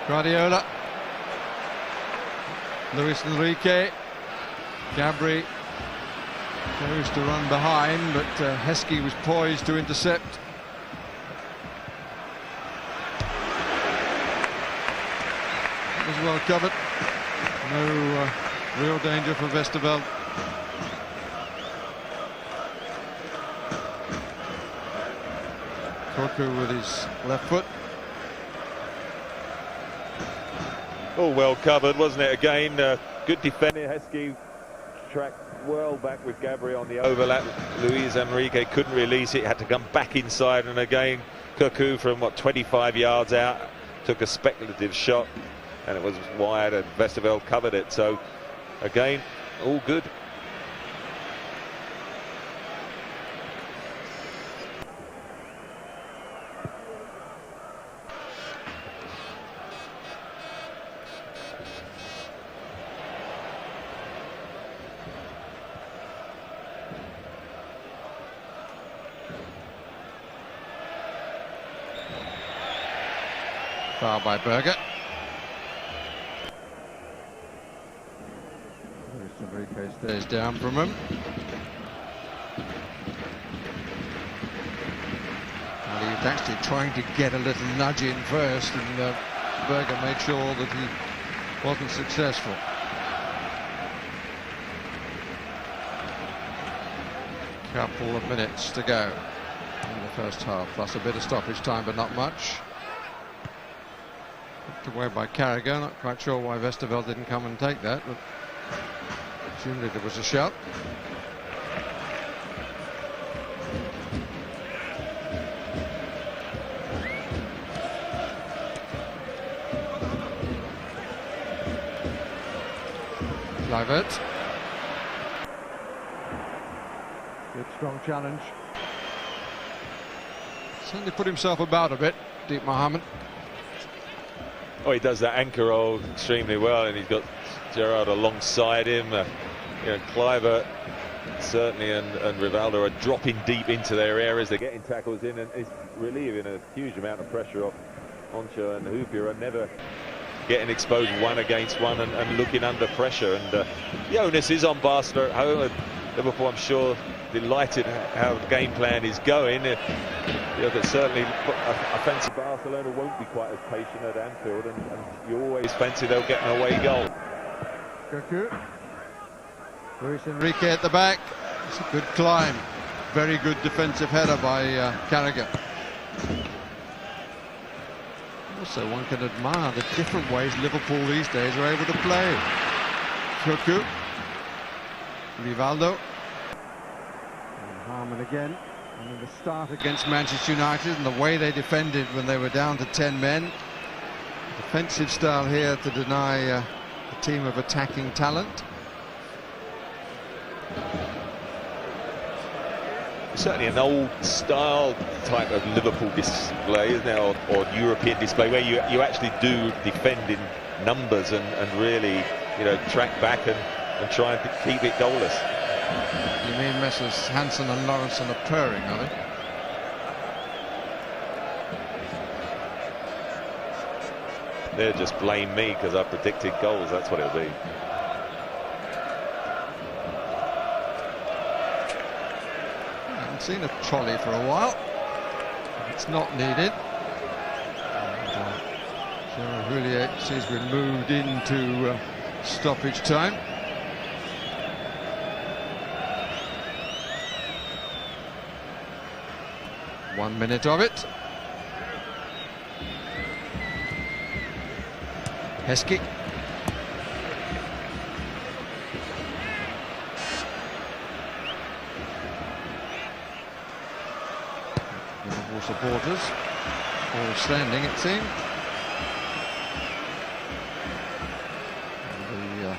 Guardiola. Luis Enrique. Gabri goes to run behind, but Heskey was poised to intercept. It was well covered. No real danger for Westerveld. Cocu with his left foot. All well covered, wasn't it? Again, good defending. Heskey tracked well back with Gabri on the overlap. Luis Enrique couldn't release it, had to come back inside, and again Cocu from 25 yards out took a speculative shot and it was wide, and Westerveld covered it. So again, all good. Foul by Berger. Luis Enrique stays down from him. And he was actually trying to get a little nudge in first, and Berger made sure that he wasn't successful. Couple of minutes to go in the first half, plus a bit of stoppage time, but not much. Away by Carragher. Not quite sure why Westerveld didn't come and take that, but presumably there was a shot. Kluivert. Good strong challenge. Certainly put himself about a bit, Deep Mohammed. Oh, he does that anchor roll extremely well, and he's got Gérard alongside him. Kluivert certainly and Rivaldo are dropping deep into their areas. They're getting tackles in, and it's relieving a huge amount of pressure off Ancho and Houllier, are never getting exposed one against one and looking under pressure. And the onus is on Barcelona at home. Liverpool, I'm sure, delighted how the game plan is going. But certainly I fancy Barcelona won't be quite as patient at Anfield, and you always fancy they'll get an away goal. Cocu. Luis Enrique at the back. It's a good climb. Very good defensive header by Carragher. Also, one can admire the different ways Liverpool these days are able to play. Cocu. Rivaldo. And Harman again. And in the start against Manchester United and the way they defended when they were down to 10 men. Defensive style here to deny a team of attacking talent. certainly an old style type of Liverpool display, isn't it, or European display, where you actually do defend in numbers and really, you know, track back and try and keep it goalless. You mean Messrs Hansen and Lawro are purring, are they? They'll just blame me because I predicted goals. That's what it'll be. I haven't seen a trolley for a while. It's not needed. Gérard Houllier seems to be moved into stoppage time. One minute of it. Heskey. Liverpool supporters all standing, it seemed. And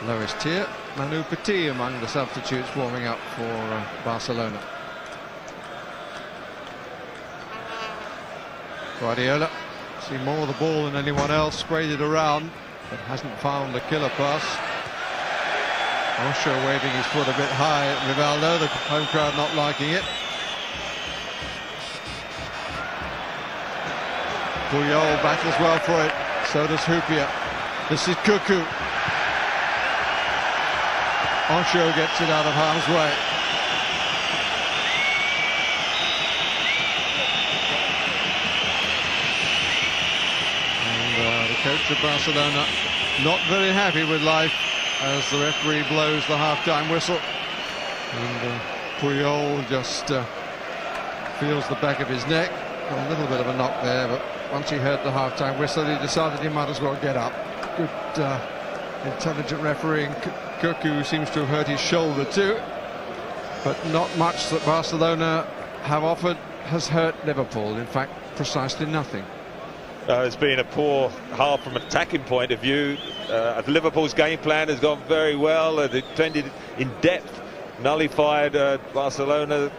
the lowest tier, Manu Petit among the substitutes warming up for Barcelona. Guardiola, see more of the ball than anyone else, sprayed it around, but hasn't found the killer pass. Osho waving his foot a bit high at Rivaldo, the home crowd not liking it. Puyol battles well for it, so does Hupia. This is Cuckoo. Osho gets it out of harm's way. Coach of Barcelona not very happy with life as the referee blows the half-time whistle, and Puyol just feels the back of his neck. Got a little bit of a knock there, but once he heard the half-time whistle, he decided he might as well get up. Good intelligent refereeing. Cuckoo seems to have hurt his shoulder too, but not much that Barcelona have offered has hurt Liverpool. In fact, precisely nothing. It's been a poor half from an attacking point of view. Liverpool's game plan has gone very well. They defended in depth, nullified Barcelona.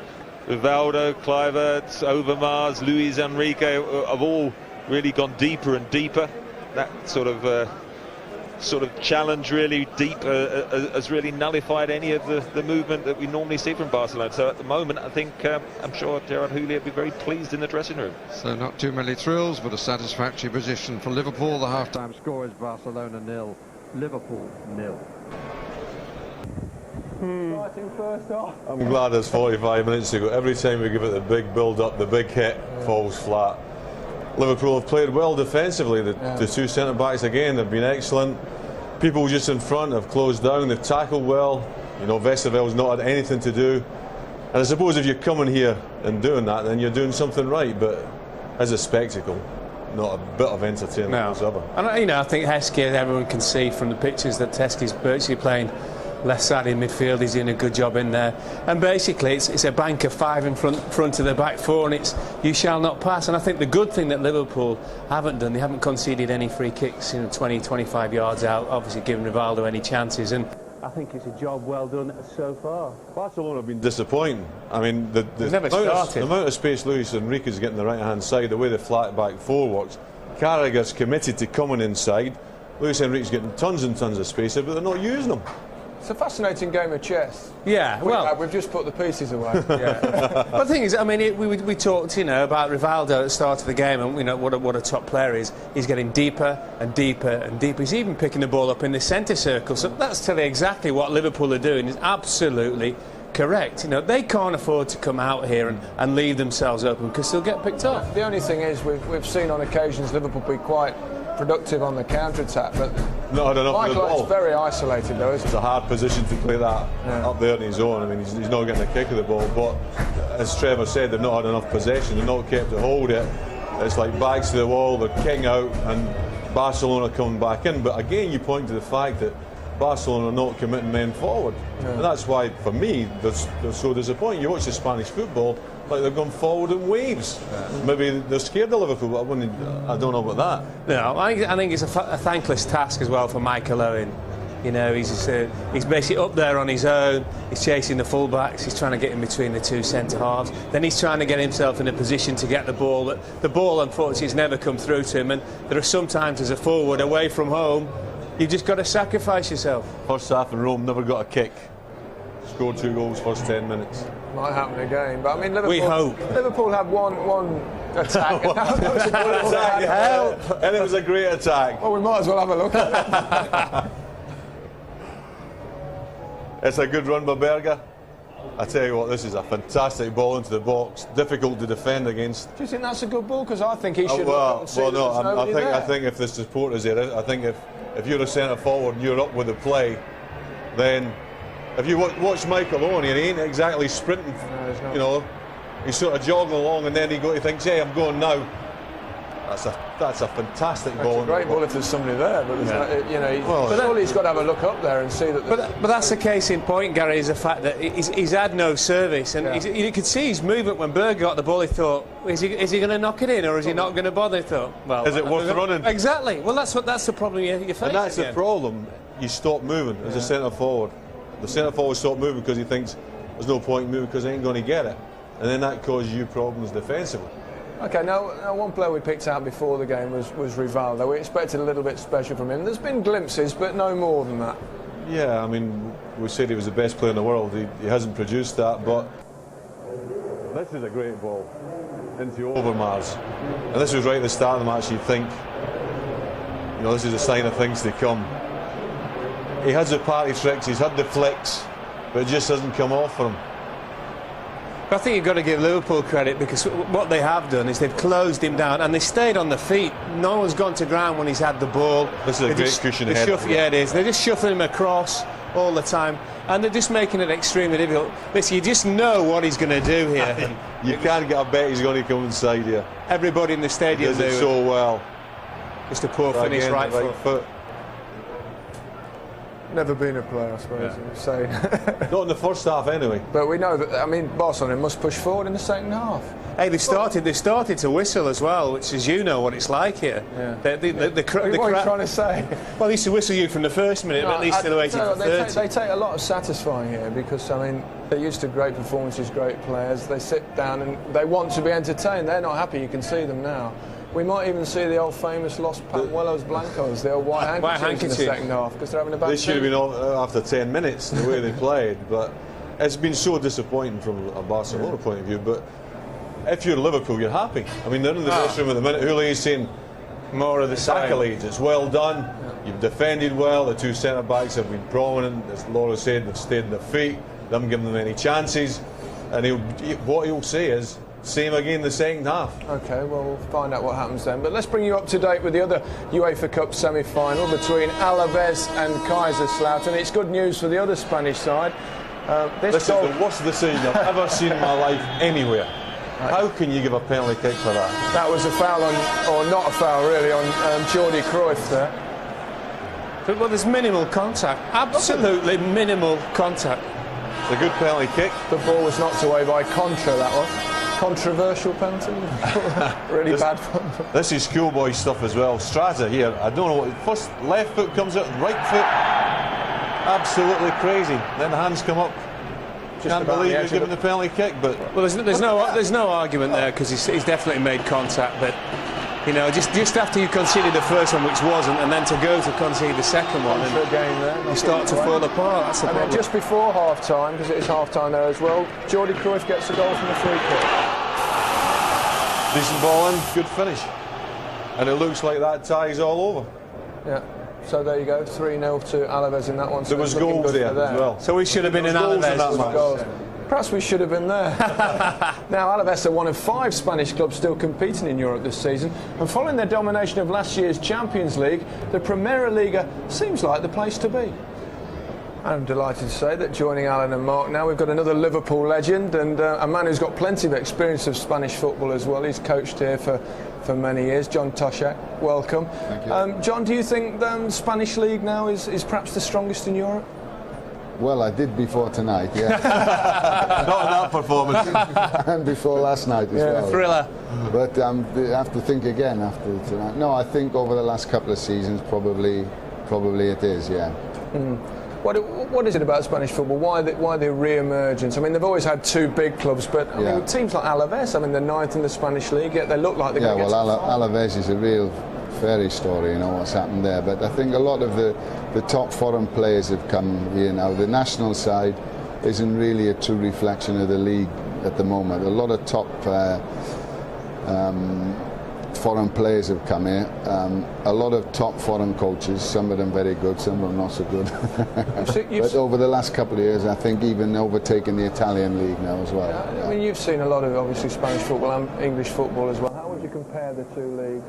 Rivaldo, Kluivert, Overmars, Luis Enrique have all really gone deeper and deeper. That sort of challenge, really deep, has really nullified any of the movement that we normally see from Barcelona. So at the moment, I think I'm sure Gérard Houllier will be very pleased in the dressing room. So not too many thrills, but a satisfactory position for Liverpool. The half-time score is Barcelona 0, Liverpool 0. First off. I'm glad it's 45 minutes ago. Every time we give it the big build-up, the big hit falls flat. Liverpool have played well defensively. The two centre-backs again have been excellent. People just in front have closed down. They've tackled well. You know, Westerveld's not had anything to do. And I suppose if you're coming here and doing that, then you're doing something right. But as a spectacle, not a bit of entertainment whatsoever. And you know, I think Heskey, everyone can see from the pictures that Heskey's virtually playing left side in midfield. He's doing a good job in there, and basically it's a bank of five in front of the back four, and it's you shall not pass. And I think the good thing that Liverpool haven't done, they haven't conceded any free kicks, 20-25 yards out, obviously giving Rivaldo any chances, and I think it's a job well done so far. Barcelona have been disappointing. I mean, the amount of space Luis Enrique's getting the right-hand side, the way the flat back four works, Carragher's committed to coming inside. Luis Enrique's getting tons and tons of space there, but they're not using them. It's a fascinating game of chess. Yeah, we've just put the pieces away. But the thing is, I mean, we talked, about Rivaldo at the start of the game, and what a top player is. He's getting deeper and deeper and deeper. He's even picking the ball up in the centre circle. So that's telling you exactly what Liverpool are doing is absolutely correct. They can't afford to come out here and leave themselves open because they'll get picked off. The only thing is, we've seen on occasions Liverpool be quite productive on the counter-attack, but not enough of the ball. Michael, very isolated though, isn't it? It's a hard position to play that up there on his own. I mean, he's not getting a kick of the ball, but as Trevor said, they've not had enough possession, they've not kept to hold it. It's like backs to the wall, they're kicking out, and Barcelona coming back in. But again, you point to the fact that Barcelona are not committing men forward, and that's why, for me, they're so disappointing. You watch the Spanish football, like they've gone forward in waves. Maybe they're scared of Liverpool, but I don't know about that. No, I think it's a thankless task as well for Michael Owen. You know, he's basically up there on his own. He's chasing the full-backs. He's trying to get in between the two centre-halves. Then he's trying to get himself in a position to get the ball. But the ball, unfortunately, has never come through to him. And there are sometimes, as a forward, away from home, you've just got to sacrifice yourself. First half in Rome, never got a kick. Scored 2 goals first 10 minutes. Might happen again, but I mean, Liverpool. We hope. Liverpool had one attack. And it was a great attack. Well, we might as well have a look at it. It's a good run by Berger. I tell you what, this is a fantastic ball into the box. Difficult to defend against. Do you think that's a good ball? Because I think he should. Well, no. I think if the support is there, I think if you're a centre forward and you're up with the play, then if you watch Michael Owen, he ain't exactly sprinting. No, he's not. You know, he's sort of jogging along, and then he thinks, "Hey, I'm going now." That's a fantastic ball. It's a great ball if there's somebody there, but surely he's got to have a look up there and see that. But that's the case in point, Gary, is the fact that he's had no service, and you could see his movement when Berger got the ball. He thought, is he going to knock it in, or is he not going to bother? He thought, well, is it worth running? Exactly. Well, that's the problem you face. And that's the problem. You stop moving as a centre forward. The centre forward stopped moving because he thinks there's no point moving because he ain't going to get it, and then that causes you problems defensively. Okay, now one player we picked out before the game was Rivaldo. We expected a little bit special from him. There's been glimpses, but no more than that. Yeah, I mean, we said he was the best player in the world. He hasn't produced that, but this is a great ball into Overmars. And this was right at the start of the match. You'd think, you know, this is a sign of things to come. He has the party tricks, he's had the flicks, but it just doesn't come off for him. I think you've got to give Liverpool credit, because what they have done is they've closed him down and they stayed on the feet. No one's gone to ground when he's had the ball. This is a great cushion head. Yeah, it is. They're just shuffling him across all the time, and they're just making it extremely difficult. Listen, you just know what he's going to do here. You can't get a bet he's going to come inside here. Everybody in the stadium does it so well. Just a poor finish, right foot. Never been a player, I suppose. Yeah. Not in the first half, anyway. But we know that. I mean, Barcelona must push forward in the second half. Hey, they started to whistle as well, which is, you know what it's like here. Yeah. What are you trying to say? Well, they used to whistle you from the first minute, but at least they're waiting for 30. They take a lot of satisfying here, because I mean, they're used to great performances, great players. They sit down and they want to be entertained. They're not happy. You can see them now. We might even see the old famous Los Pañuelos Blancos, the old white handkerchiefs in the second half, because they're having a bad. This should have been after 10 minutes, the way they played, but it's been so disappointing from a Barcelona point of view. But if you're Liverpool, you're happy. I mean, they're in the dressing room at the minute. Houllier is saying more of the accolades. It's well done. You've defended well. The two centre backs have been prominent. As Lawro said, they've stayed on their feet. They haven't given them any chances. And what he'll say is, same again the second half. Okay, well, we'll find out what happens then. But let's bring you up to date with the other UEFA Cup Semi-Final between Alaves and Kaiserslautern. It's good news for the other Spanish side. This is the worst decision I've ever seen in my life anywhere. How can you give a penalty kick for that? That was a foul or not a foul really, on Jordi Cruyff there. But, well, there's minimal contact. Absolutely minimal contact. It's a good penalty kick. The ball was knocked away by Contra, that was. Controversial penalty. Really bad one. This is schoolboy stuff as well. Strata here, I don't know what. First left foot comes out, right foot. Absolutely crazy. Then the hands come up. Can't believe he's given the penalty kick, but well, there's no argument there, because he's definitely made contact. But you know, just after you conceded the first one, which wasn't, and then to go to concede the second one, and you start to fall apart. That's the problem. And then just before half time, because it is half time there as well, Jordi Cruyff gets the goal from the free kick. Decent ball in, good finish, and it looks like that tie's all over. Yeah. So there you go, 3-0 to Alaves in that one. So there was goals there as well. So we should have been in Alaves. Perhaps we should have been there. Now, Alaves are one of 5 Spanish clubs still competing in Europe this season, and following their domination of last year's Champions League, the Primera Liga seems like the place to be. I'm delighted to say that joining Alan and Mark now, we've got another Liverpool legend, and a man who's got plenty of experience of Spanish football as well. He's coached here for many years. John Toshak, welcome. Thank you. John, do you think the Spanish league now is perhaps the strongest in Europe? Well, I did before tonight, yeah. Not in that performance. And before last night as well. Thriller. But I have to think again after tonight. No, I think over the last couple of seasons, probably it is, yeah. What is it about Spanish football? Why the re-emergence? I mean, they've always had two big clubs, but I mean, teams like Alaves, I mean, they're ninth in the Spanish league, yet they look like they're going to get to the final. Alaves is a real fairy story, you know, what's happened there. But I think a lot of the top foreign players have come here now. The national side isn't really a true reflection of the league at the moment. A lot of top foreign players have come here. A lot of top foreign coaches, some of them very good, some of them not so good. But over the last couple of years, I think even overtaking the Italian league now as well. I mean, you've seen a lot of, obviously, Spanish football and English football as well. How would you compare the two leagues?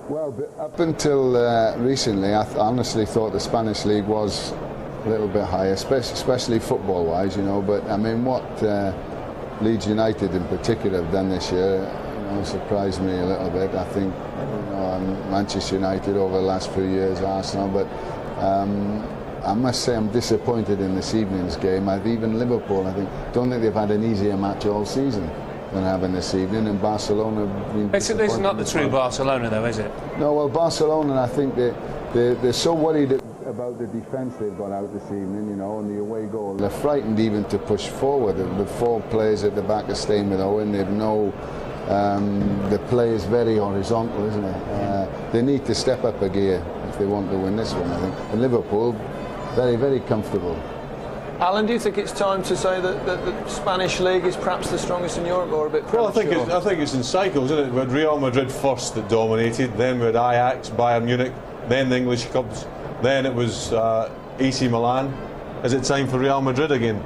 Well, up until recently, I honestly thought the Spanish league was a little bit higher, especially football-wise, you know. But I mean, what Leeds United in particular have done this year, surprised me a little bit. I think, Manchester United over the last few years, Arsenal, but I must say I'm disappointed in this evening's game. Even Liverpool, don't think they've had an easier match all season than having this evening, and Barcelona. It's not the true Barcelona, though, is it? No, well, Barcelona, I think they're so worried about the defence they've got out this evening, you know, and the away goal. They're frightened even to push forward. The four players at the back are staying with Owen. They've no. The play is very horizontal, isn't it? They need to step up a gear if they want to win this one, I think. And Liverpool, very, very comfortable. Alan, do you think it's time to say that the Spanish league is perhaps the strongest in Europe, or a bit premature? Well, I think it's in cycles, isn't it? We had Real Madrid first that dominated, then we had Ajax, Bayern Munich, then the English clubs, then it was AC Milan. Is it time for Real Madrid again?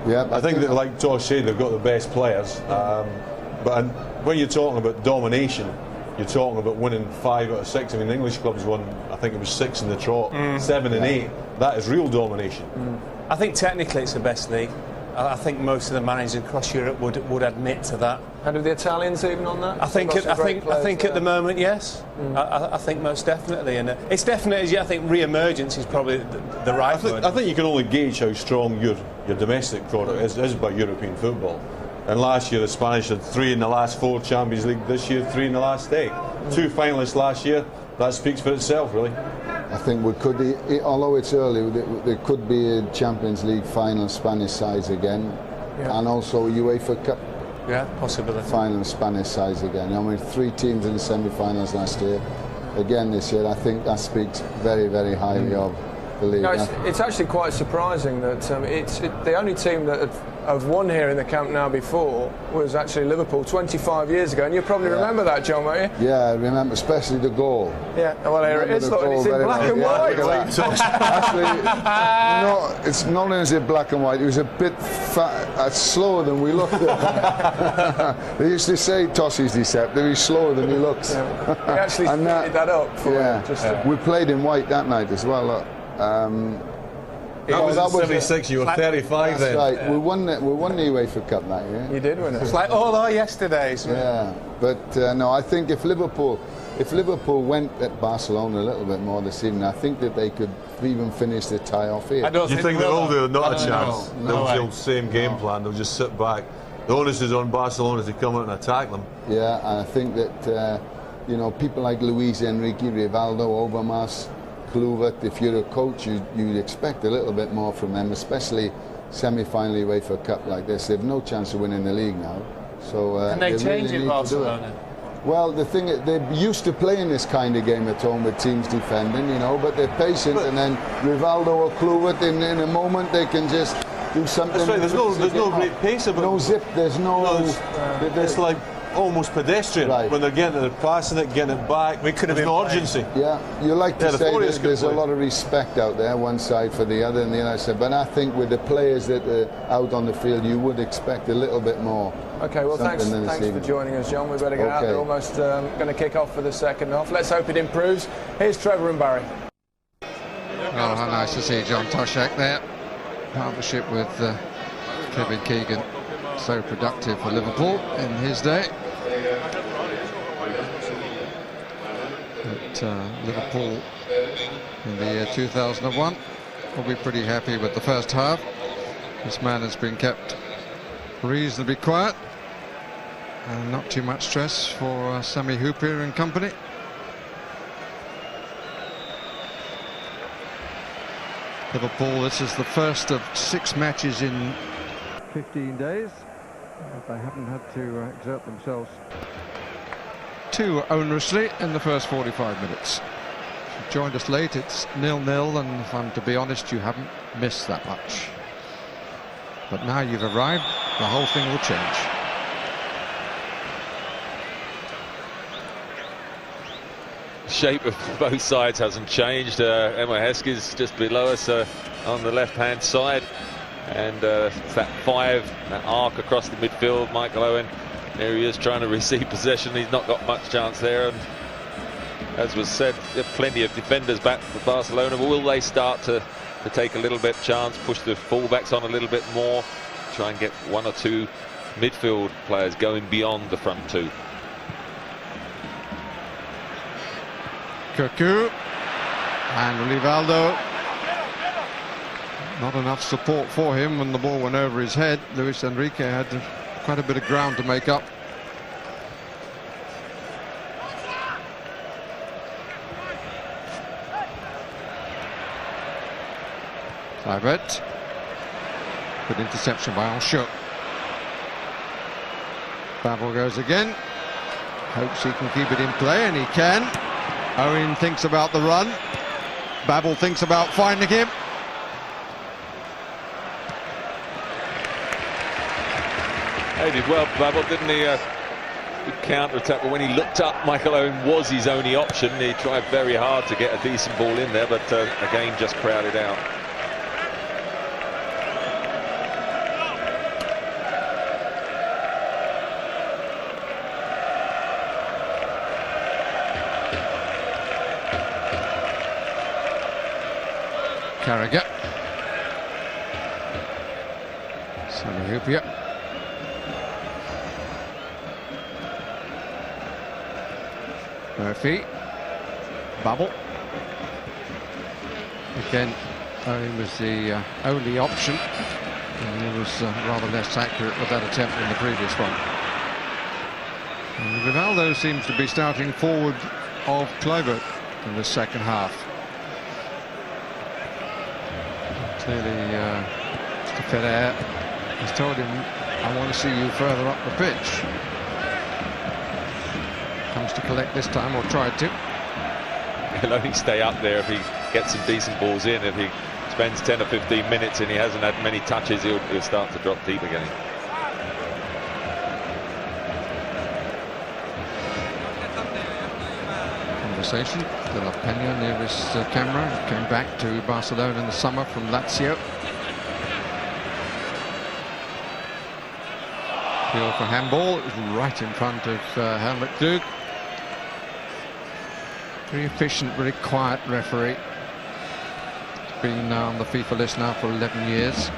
Yeah, I think that, like Tosh said, they've got the best players. But when you're talking about domination, you're talking about winning 5 out of 6. I mean, the English clubs won, I think it was 6 in the trot, 7 and 8. That is real domination. I think technically it's the best league. I think most of the managers across Europe would admit to that. And are the Italians even on that? I think at the moment, yes. I think most definitely, and it's definitely. I think re-emergence is probably the right word. I think you can only gauge how strong your domestic product is by European football. And last year the Spanish had 3 in the last 4 Champions League. This year 3 in the last 8. 2 finalists last year. That speaks for itself, really. I think we could, although it's early, there could be a Champions League final Spanish sides again, and also UEFA Cup. Possibility. Final Spanish sides again. I mean, 3 teams in the semi-finals last year. Again this year, I think that speaks very, very highly of the league. No, it's actually quite surprising that the only team that have won here in the Camp Nou before was actually Liverpool 25 years ago, and you probably remember that, John, won't you? Yeah, I remember, especially the goal. Yeah, well, here it is. Look, it's in black and white. Actually, no, it's not only is it black and white, it was a bit slower than we looked at. They used to say Tossi's deceptive, he's slower than he looks. Yeah. We actually speeded that up for him. We played him white that night as well. Look. That was in 76, you were 35 then. That's right, we won the UEFA Cup that year. You did win it. It's like all our yesterdays. Yeah, but no, I think if Liverpool went at Barcelona a little bit more this evening, I think that they could even finish the tie off here. You think they'll do? Not a chance. They'll same game plan, they'll just sit back. The onus is on Barcelona to come out and attack them. Yeah, and I think that people like Luis Enrique, Rivaldo, Overmars, Kluivert, if you're a coach, you'd expect a little bit more from them, especially semi-final UEFA Cup like this. They've no chance of winning the league now. So can they change it, Barcelona? Well, the thing is, they're used to playing this kind of game at home with teams defending, but they're patient, and then Rivaldo or Kluivert, in a moment, they can just do something. That's right, there's no great pace about it. No zip, there's no... it's like almost pedestrian when they're they're passing it, getting it back. There's no urgency. Yeah, you like to say there's a lot of respect out there, one side for the other and the other side, but I think with the players that are out on the field, you would expect a little bit more. Okay, well, thanks for joining us, John. We better get out. They're almost going to kick off for the second half. Let's hope it improves. Here's Trevor and Barry. Oh, how nice to see John Toshak there. Partnership with Kevin Keegan. So productive for Liverpool in his day. But Liverpool in the year 2001 will be pretty happy with the first half. This man has been kept reasonably quiet and not too much stress for Sami Hyypiä and company. Liverpool, this is the first of 6 matches in 15 days. But they haven't had to exert themselves too onerously in the first 45 minutes. If you joined us late, it's 0-0, and if I'm to be honest, you haven't missed that much. But now you've arrived, the whole thing will change. Shape of both sides hasn't changed. Emma Heskey's just below us on the left-hand side, and it's that 5, that arc across the midfield. Michael Owen, there he is trying to receive possession. He's not got much chance there, and as was said, there are plenty of defenders back for Barcelona. Will they start to take a little bit chance, push the fullbacks on a little bit more, try and get 1 or 2 midfield players going beyond the front 2? Cocu and Rivaldo. Not enough support for him when the ball went over his head. Luis Enrique had quite a bit of ground to make up. Clivert. Good interception by Anchot. Babel goes again. Hopes he can keep it in play, and he can. Owen thinks about the run. Babel thinks about finding him. He did well, Babel, didn't he? Good counter-attack, but when he looked up, Michael Owen was his only option. He tried very hard to get a decent ball in there, but again, just crowded out. Carragher. Samihupia. Murphy. Babel. Again, Owen was the only option, and he was rather less accurate with that attempt than the previous one. And Rivaldo seems to be starting forward of Kluivert in the second half. Clearly, Mr. Ferrer has told him, I want to see you further up the pitch. Comes to collect this time, or tried to. He'll only stay up there if he gets some decent balls in. If he spends 10 or 15 minutes and he hasn't had many touches, he'll start to drop deep again. Conversation. De La Peña near his camera. Came back to Barcelona in the summer from Lazio. Appeal for handball. It was right in front of Helmut Klug. Very efficient, very quiet referee. He's been on the FIFA list now for 11 years.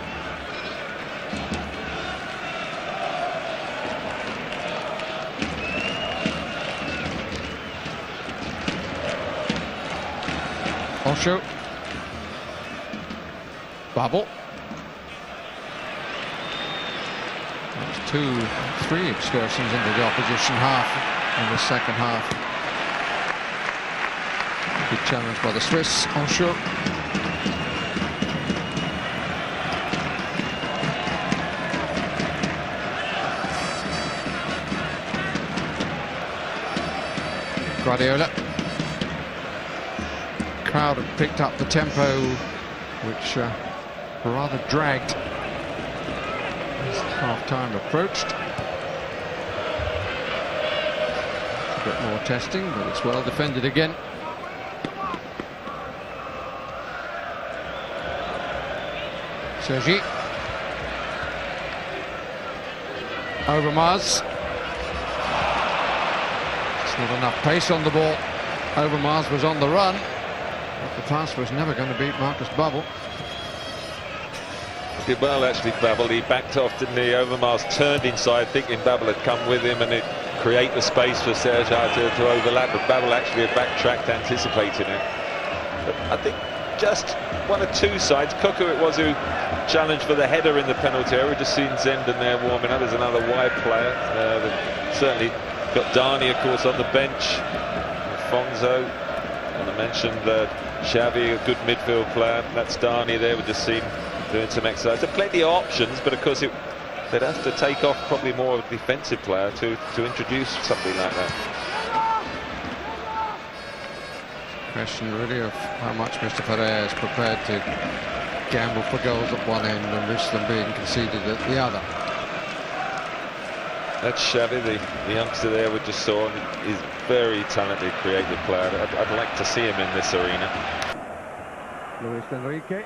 Osho. Babel. That's 2-3 excursions into the opposition half in the second half. Good challenge by the Swiss. Osho. Guardiola. Crowd have picked up the tempo, which rather dragged as half-time approached. A bit more testing, but it's well defended again. Sergi. Overmars. It's not enough pace on the ball. Overmars was on the run. But the pass was never going to beat Marcus Babel. Did well, actually, Babel. He backed off, didn't he? Overmars turned inside, thinking Babel had come with him, and it create the space for Sergi to overlap. But Babel actually had backtracked, anticipating it. But I think just 1 or 2 sides. Cocu it was who challenged for the header in the penalty area. Just seen Zenden there warming up. There's another wide player. Certainly got Dani, of course, on the bench. Alfonso. And I mentioned Xavi, a good midfield player. That's Dani there. We just seen doing some exercise. There are plenty of options, but of course they'd have to take off probably more of a defensive player to introduce something like that. Question really of how much Mr. Ferrer is prepared to gamble for goals at one end and risk them being conceded at the other. That's Xavi, the youngster there we just saw. He's very talented, creative player. I'd like to see him in this arena. Luis Enrique.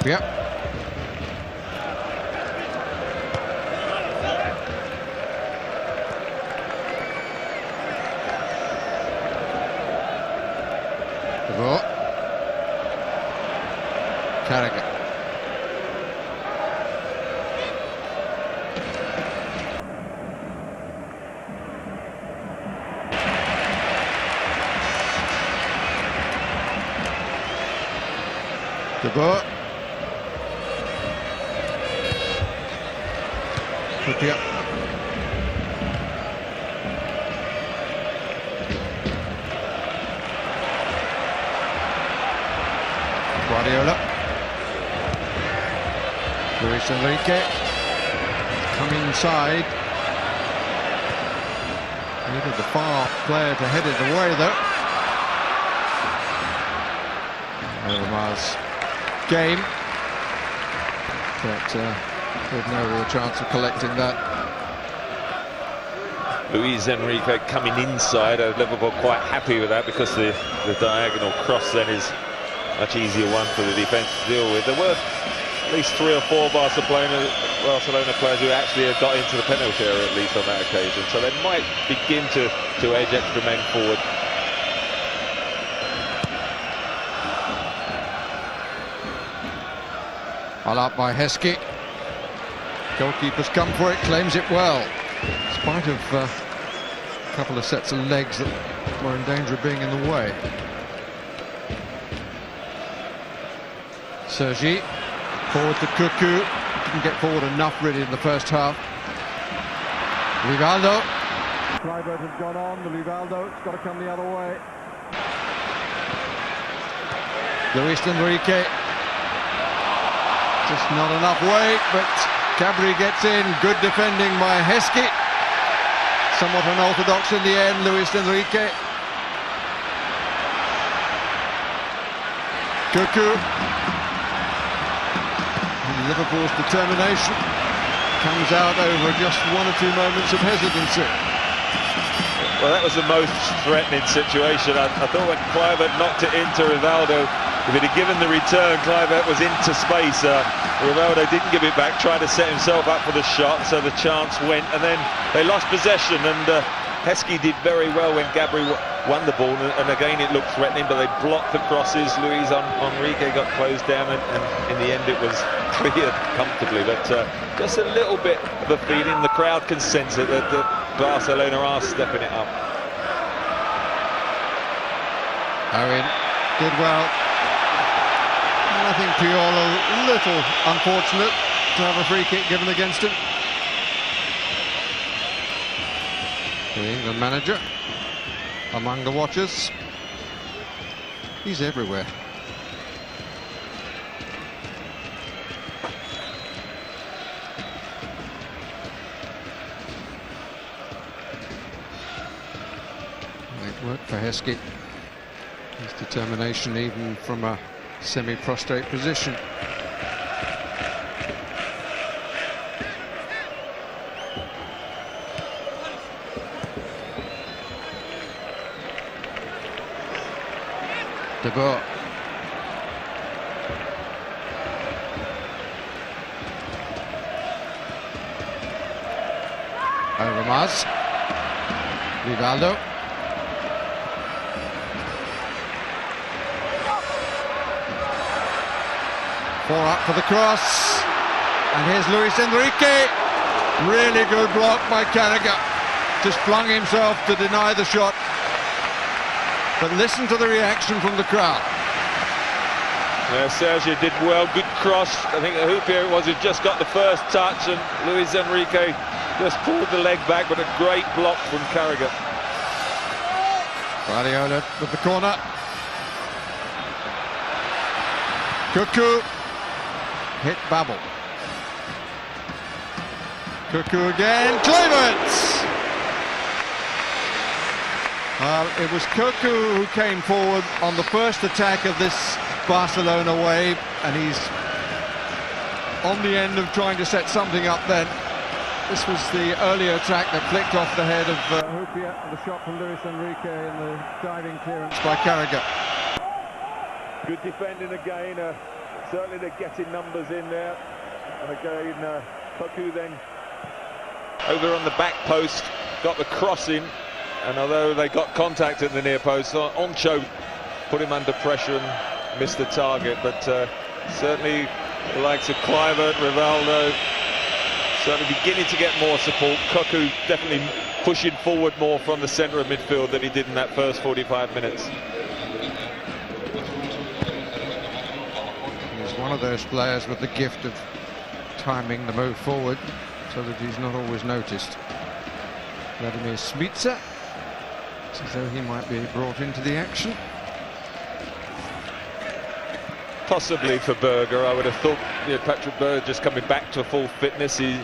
Yep. Go. Carragher. Go. Yep. Guardiola. Luis Enrique. Come inside. Needed the far player to head it away though. Overmars game. But with no real chance of collecting that. Luis Enrique coming inside. Liverpool quite happy with that because the diagonal cross then is a much easier one for the defence to deal with. There were at least 3 or 4 Barcelona players who actually got into the penalty area at least on that occasion, so they might begin to edge extra men forward. All up by Heskey. Goalkeeper's come for it, claims it well. In spite of a couple of sets of legs that were in danger of being in the way. Sergi, forward to Cuckoo. Didn't get forward enough really in the first half. Rivaldo. Kluivert has gone on, the Rivaldo, it's got to come the other way. Luis Enrique. Just not enough weight, but Cabri gets in. Good defending by Heskey. Somewhat unorthodox in the end, Luis Enrique. Cuckoo. Liverpool's determination comes out over just 1 or 2 moments of hesitancy. Well, that was the most threatening situation. I thought when Kluivert knocked it into Rivaldo, if he'd have given the return, Kluivert was into space. Rivaldo didn't give it back, tried to set himself up for the shot, so the chance went, and then they lost possession, and Heskey did very well when Gabri won the ball, and again it looked threatening, but they blocked the crosses. Luis Enrique got closed down, and in the end it was cleared comfortably, but just a little bit of a feeling. The crowd can sense it, that Barcelona are stepping it up. Owen did well. And I think Puyol a little unfortunate to have a free kick given against him. The England manager among the watchers. He's everywhere. Great work for Heskey. His determination even from a semi-prostrate position. De Boer. Overmars. Rivaldo. Four up for the cross. And here's Luis Enrique. Really good block by Carragher. Just flung himself to deny the shot. But listen to the reaction from the crowd. Yeah, Sergio did well, good cross. I think the Houllier it was who just got the first touch, and Luis Enrique just pulled the leg back, but a great block from Carragher. Guardiola with the corner. Cuckoo hit Babel. Cuckoo again, Kluivert! It was Cuckoo who came forward on the first attack of this Barcelona wave, and he's on the end of trying to set something up then. This was the earlier attack that flicked off the head of Houllier, and the shot from Luis Enrique and the diving clearance by Carragher. Good defending again, certainly they're getting numbers in there. And again, Cuckoo then over on the back post, got the cross in, and although they got contact at the near post, Oncho put him under pressure and missed the target, but certainly the likes of Kluivert, Rivaldo, certainly beginning to get more support. Cuckoo definitely pushing forward more from the centre of midfield than he did in that first 45 minutes. He's one of those players with the gift of timing the move forward so that he's not always noticed. Vladimir Smica, it's as though he might be brought into the action. Possibly for Berger, I would have thought. Patrick Berger just coming back to full fitness. He's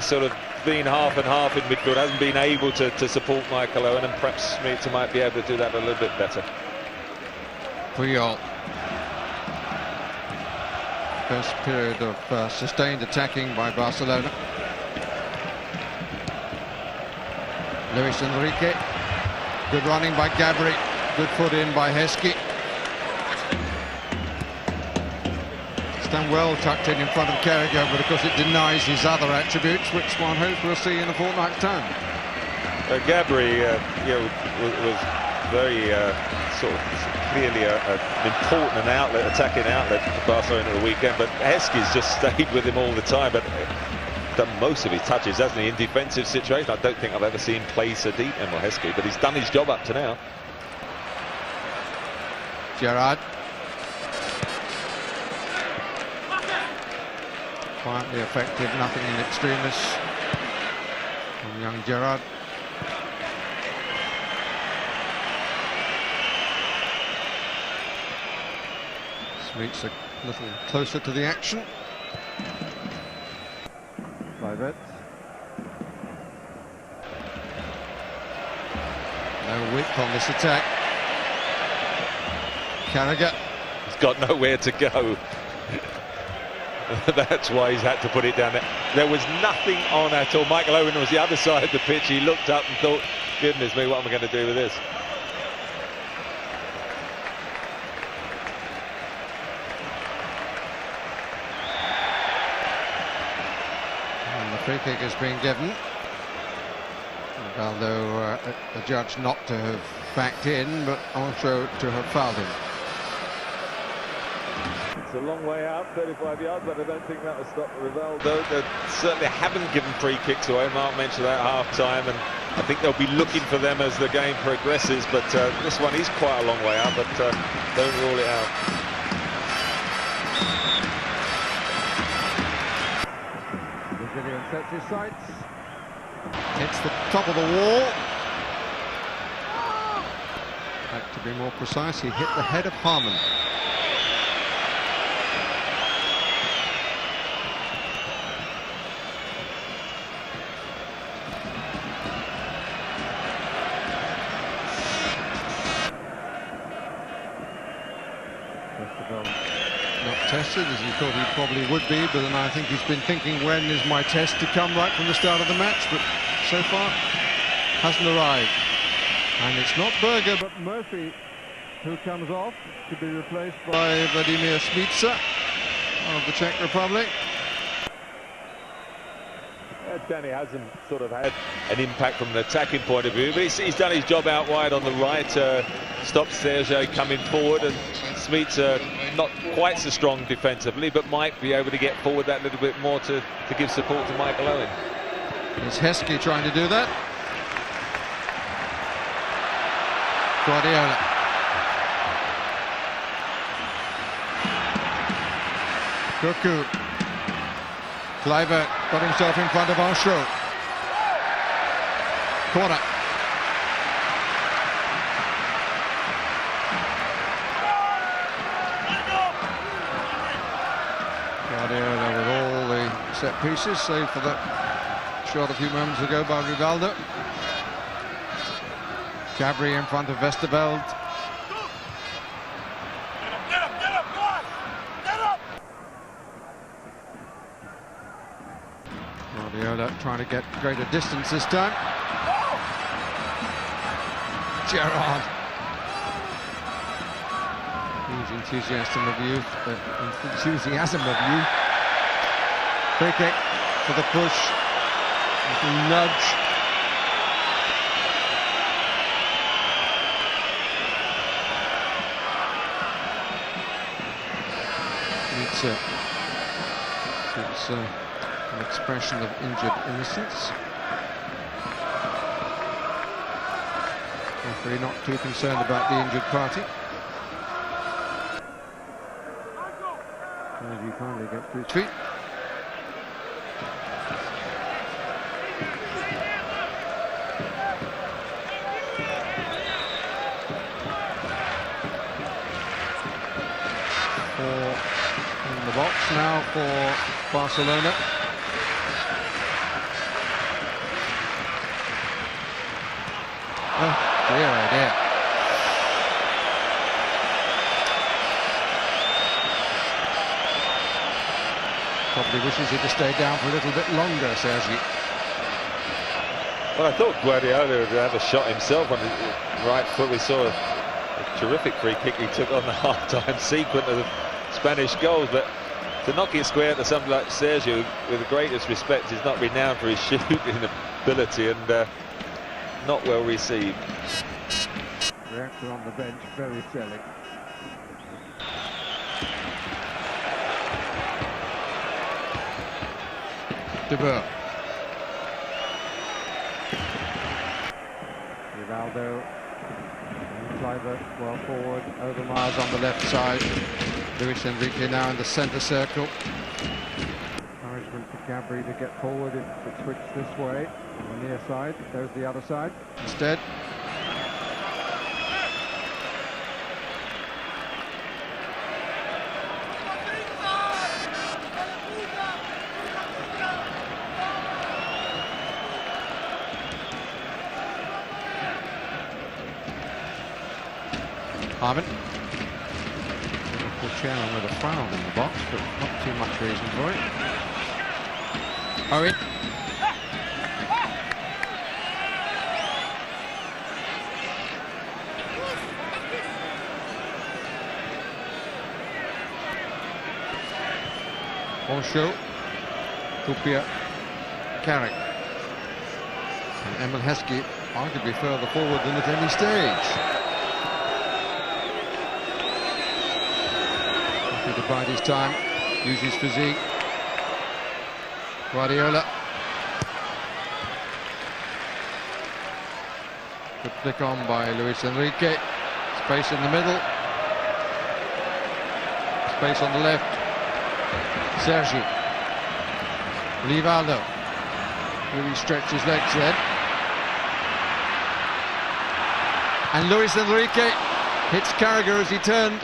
sort of been half and half in midfield, hasn't been able to support Michael Owen, and perhaps Smica might be able to do that a little bit better. Puyol. First period of sustained attacking by Barcelona. Luis Enrique. Good running by Gabri. Good foot in by Heskey. It's done well tucked in front of Carragher, but of course it denies his other attributes, which one hopes we'll see in a fortnight's time. Gabri was very sort of clearly an important attacking outlet for Barcelona at the weekend, but Heskey's just stayed with him all the time, but done most of his touches, hasn't he, in defensive situations. I don't think I've ever seen him play so deep, Emil Heskey, but he's done his job up to now. Gérard. Quietly effective, nothing in extremis from young Gérard. Sweets a little closer to the action. Kluivert. No width on this attack. Carragher. He's got nowhere to go. That's why he's had to put it down there. There was nothing on at all. Michael Owen was the other side of the pitch. He looked up and thought, goodness me, what am I going to do with this? And the free kick has been given. Although the judge not to have backed in, but also to have fouled him. It's a long way out, 35 yards, but I don't think that will stop Rivaldo. They certainly haven't given free kicks away. Mark mentioned that at half-time, and I think they'll be looking for them as the game progresses, but this one is quite a long way out, but don't rule it out. Brazilian sets his sights. Hits the top of the wall. To be more precise, he hit the head of Harmon. Not tested as he thought he probably would be, but then I think he's been thinking, when is my test to come, right from the start of the match, but so far hasn't arrived. And it's not Berger but Murphy who comes off to be replaced by Vladimir Smica of the Czech Republic. Danny hasn't sort of had an impact from an attacking point of view, but he's done his job out wide on the right, stopped Sergio coming forward, and Smica not quite so strong defensively, but might be able to get forward that little bit more to give support to Michael Owen. It's Heskey trying to do that. Guardiola. Cuckoo. Kluivert got himself in front of Ancho. Corner. Guardiola with all the set pieces, save for that shot a few moments ago by Rivaldo. Cabri in front of Westerveld. Guardiola trying to get greater distance this time. Gérard. Huge enthusiasm of youth. Free kick for the push. Little nudge. It's an expression of injured innocence. Referee not too concerned about the injured party. As he finally gets to his feet. In the box now for Barcelona. Oh dear. Probably wishes he'd have stayed down for a little bit longer, Sergi. Well, I thought Guardiola would have a shot himself on his right foot. We saw a terrific free kick he took on the half-time sequence of the Spanish goals, but to knock it square to somebody like Sergio, with the greatest respect, is not renowned for his shooting ability, and not well received. Reactor on the bench, very selling. De Boer. Rivaldo. Kluivert well forward. Overmars on the left side. Luis Enrique now in the centre circle. Encouragement for Cabri to get forward if it switched this way. On the near side, goes the other side instead. Harvin. Chairman with a frown in the box, but not too much reason for it. Owen. Ancho. Kupia. Carrick. And Emil Heskey arguably further forward than at any stage. To bide his time, use his physique. Guardiola. Good flick on by Luis Enrique. Space in the middle. Space on the left. Sergi. Rivaldo. Really stretched his legs then. And Luis Enrique hits Carragher as he turned.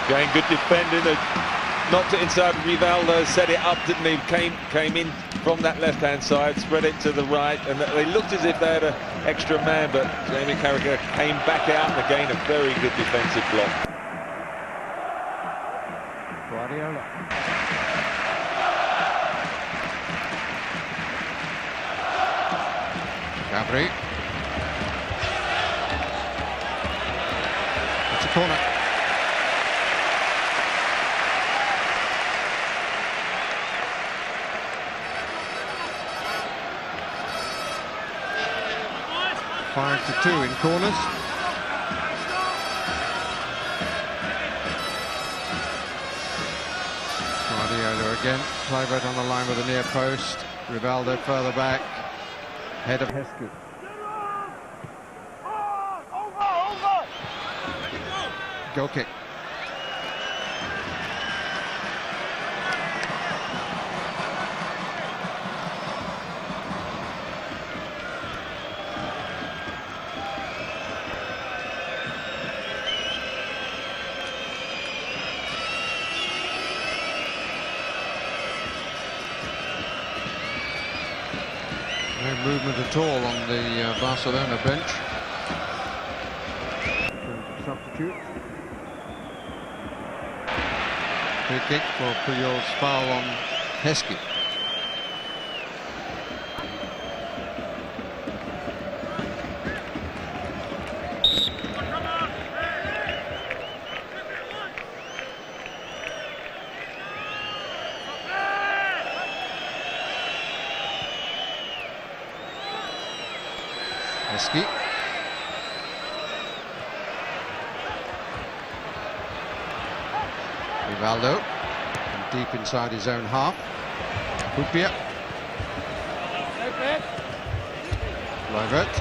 Again, good defending, knocked it inside. Rivaldo set it up, didn't he? Came in from that left-hand side, spread it to the right, and they looked as if they had an extra man, but Jamie Carragher came back out, and again, a very good defensive block. Guardiola. Cabri. It's a corner. Five to 2 in corners. Guardiola again. Kluivert on the line with the near post. Rivaldo further back. Head of Heskey. Goal kick. No movement at all on the Barcelona bench. Substitute. Free kick for Puyol's foul on Heskey. Heskey. Rivaldo, deep inside his own half. Hupia. Kluivert.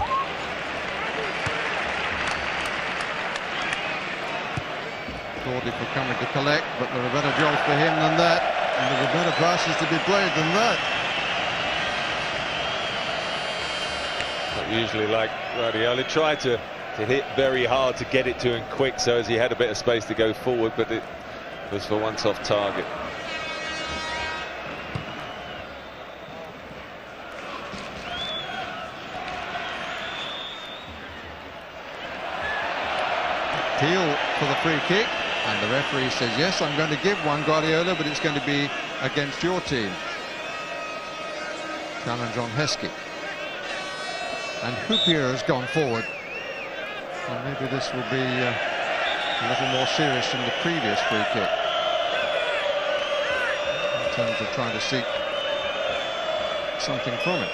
Cordy for coming to collect, but there are better jobs for him than that, and there are better passes to be played than that. Not usually like Guardiola. Tried to hit very hard to get it to him quick, so as he had a bit of space to go forward, but it was for once off target. Appeal for the free kick, and the referee says, yes, I'm going to give one, Guardiola, but it's going to be against your team. Challenge on Heskey. And Hupia has gone forward. And maybe this will be a little more serious than the previous free kick, in terms of trying to seek something from it.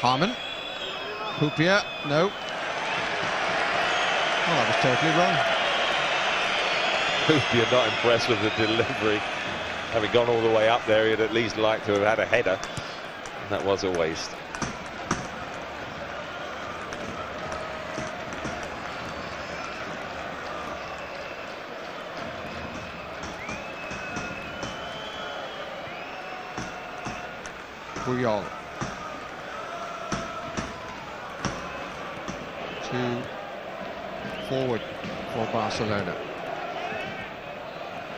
Harmon. Hupia. No. Oh, that was totally wrong. Hupia not impressed with the delivery. Having gone all the way up there, he'd at least like to have had a header. And that was a waste. Puyol. Two forward for Barcelona.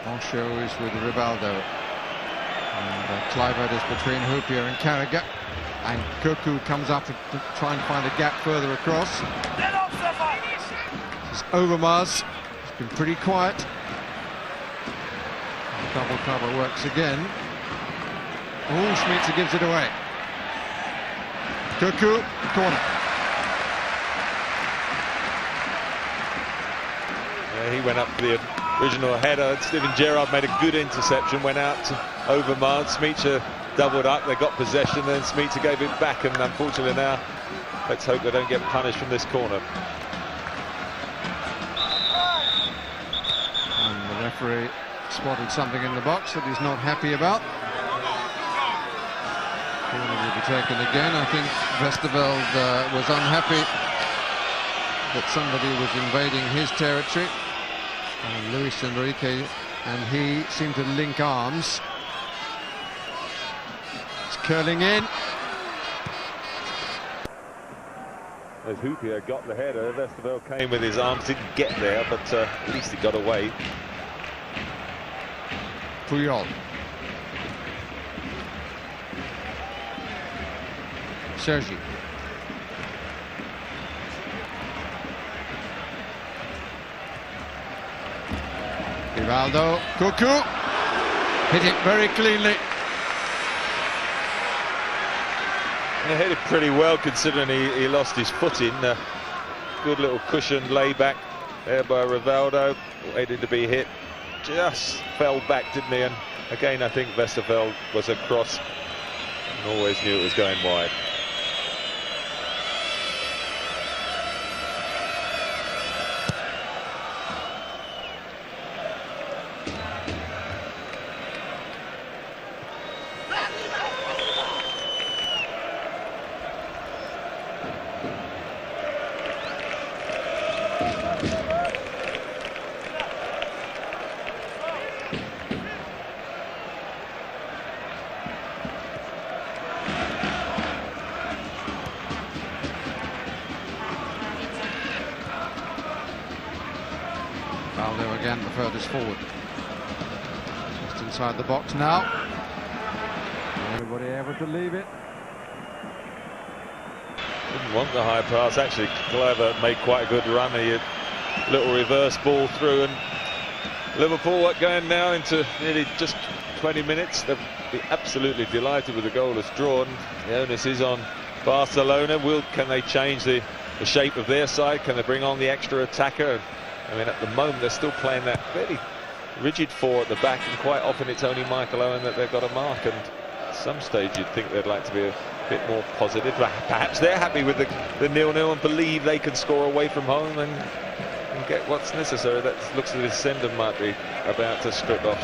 Moncho is with Rivaldo. And Kluivert is between Hupia and Carragher. And Cocu comes up to try and find a gap further across. This is Overmars. It's been pretty quiet. And double cover works again. Oh, Schmitzer gives it away. Cocu, corner. Yeah, he went up for the original header. Steven Gerrard made a good interception, went out to Overmars. Schmitzer doubled up, they got possession, then Schmitzer gave it back, and unfortunately now, let's hope they don't get punished from this corner. And the referee spotted something in the box that he's not happy about. Corner will be taken again. I think Westerveld was unhappy that somebody was invading his territory. And Luis Enrique and he seem to link arms. It's curling in. As Hupia got the header, Westerveld came with his arms, didn't get there, but at least he got away. Puyol. Sergi. Rivaldo. Cocu. Hit it very cleanly. He hit it pretty well considering he lost his footing. Good little cushioned layback there by Rivaldo, waiting to be hit. Just fell back, didn't he? And again, I think Westerveld was across and always knew it was going wide. furthest forward. Just inside the box now. Everybody able to leave it. Didn't want the high pass. Actually, Kluivert made quite a good run. He had a little reverse ball through, and Liverpool are going now into nearly just 20 minutes. They'll be absolutely delighted with the goal that's drawn. The onus is on Barcelona. Can they change the shape of their side? Can they bring on the extra attacker? I mean, at the moment they're still playing that very rigid four at the back, and quite often it's only Michael Owen that they've got to mark, and at some stage you'd think they'd like to be a bit more positive. Perhaps they're happy with the 0-0 and believe they can score away from home and get what's necessary. That looks as if Senden might be about to strip off.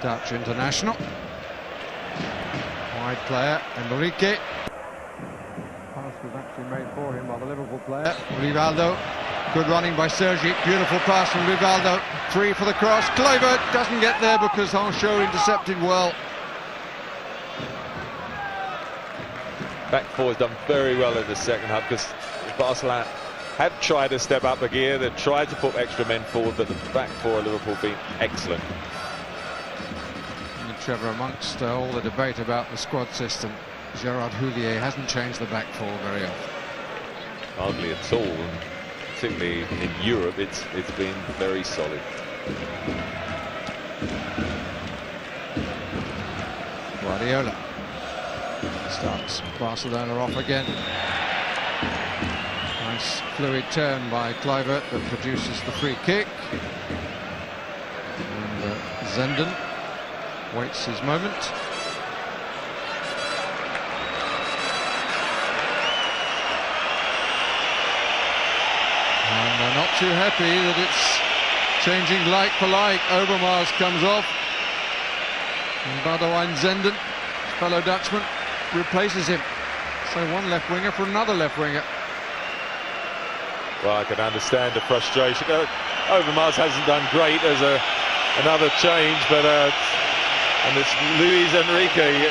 Dutch international. Wide player, Enrique. Pass was actually made for him by the Liverpool player. Rivaldo. Good running by Sergi. Beautiful pass from Rivaldo. 3 for the cross. Kluivert doesn't get there because Hansen intercepted well. Back four has done very well in the second half because Barcelona have tried to step up a gear. They've tried to put extra men forward, but the back four of Liverpool have been excellent. And Trevor, amongst all the debate about the squad system, Gérard Houllier hasn't changed the back four very often. Hardly at all. Particularly in Europe, it's been very solid. Guardiola starts Barcelona off again. Nice fluid turn by Kluivert that produces the free kick. And Zenden waits his moment. And they're not too happy that it's changing like for like. Overmars comes off. And Boudewijn Zenden, fellow Dutchman, replaces him. So one left winger for another left winger. Well, I can understand the frustration. Overmars hasn't done great as another change, but and it's Luis Enrique.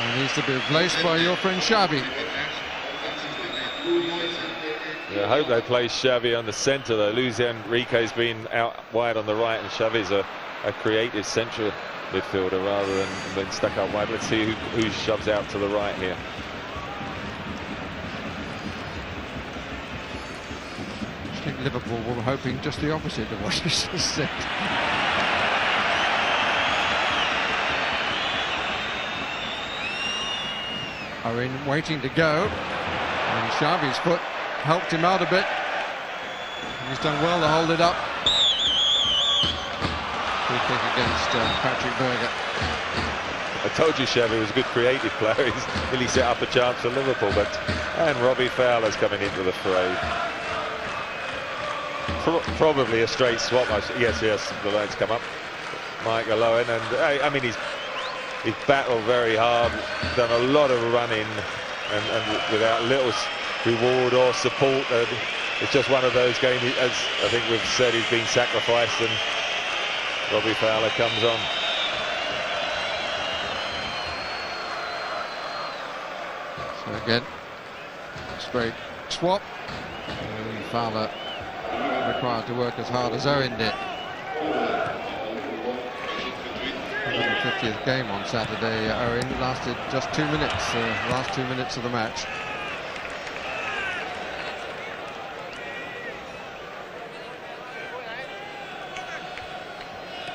He needs to be replaced by your friend Xavi. Yeah, I hope they play Xavi on the centre though. Luis Enrique's been out wide on the right, and Xavi's a creative central midfielder rather than being stuck up wide. Let's see who shoves out to the right here. I think Liverpool were hoping just the opposite of what you just said. Owen waiting to go, and Xavi's foot helped him out a bit. He's done well to hold it up. Free kick against Patrick Berger. I told you Xavi was a good creative player. He's really set up a chance for Liverpool, and Robbie Fowler's coming into the fray. Probably a straight swap. Yes, the lights come up. Michael Owen, and I mean he's battled very hard, done a lot of running, and without little reward or support. It's just one of those games, as I think we've said, he's been sacrificed, and Robbie Fowler comes on. So again, straight swap. And Fowler required to work as hard as Owen did. 150th game on Saturday. Owen lasted just 2 minutes, last 2 minutes of the match.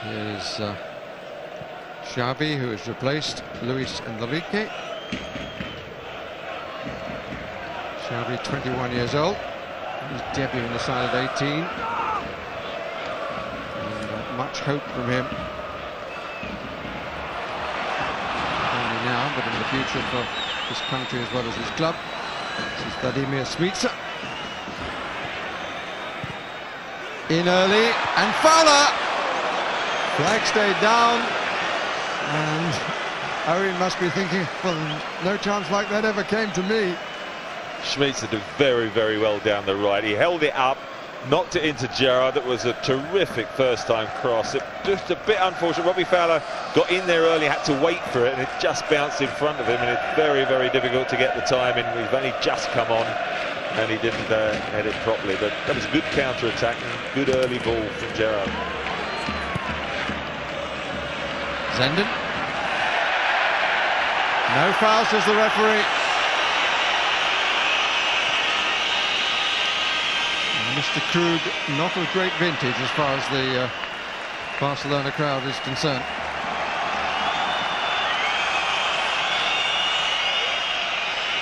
Here's Xavi, who has replaced Luis Enrique. Xavi, 21 years old. He's debuting the side at 18. And, much hope from him. Not only now, but in the future for his country as well as his club. This is Vladimir Smica. In early, and Fowler! Flag stayed down, and Owen must be thinking, well, no chance like that ever came to me. Smica did very, very well down the right. He held it up, knocked it into Gérard. It was a terrific first-time cross. It just a bit unfortunate. Robbie Fowler got in there early, had to wait for it, and it just bounced in front of him, and it's very, very difficult to get the time in. We've only just come on. and he didn't head it properly. But that was a good counter-attack and good early ball from Gérard. Zenden. No foul, says the referee. Mr. Krug, not of great vintage as far as the Barcelona crowd is concerned.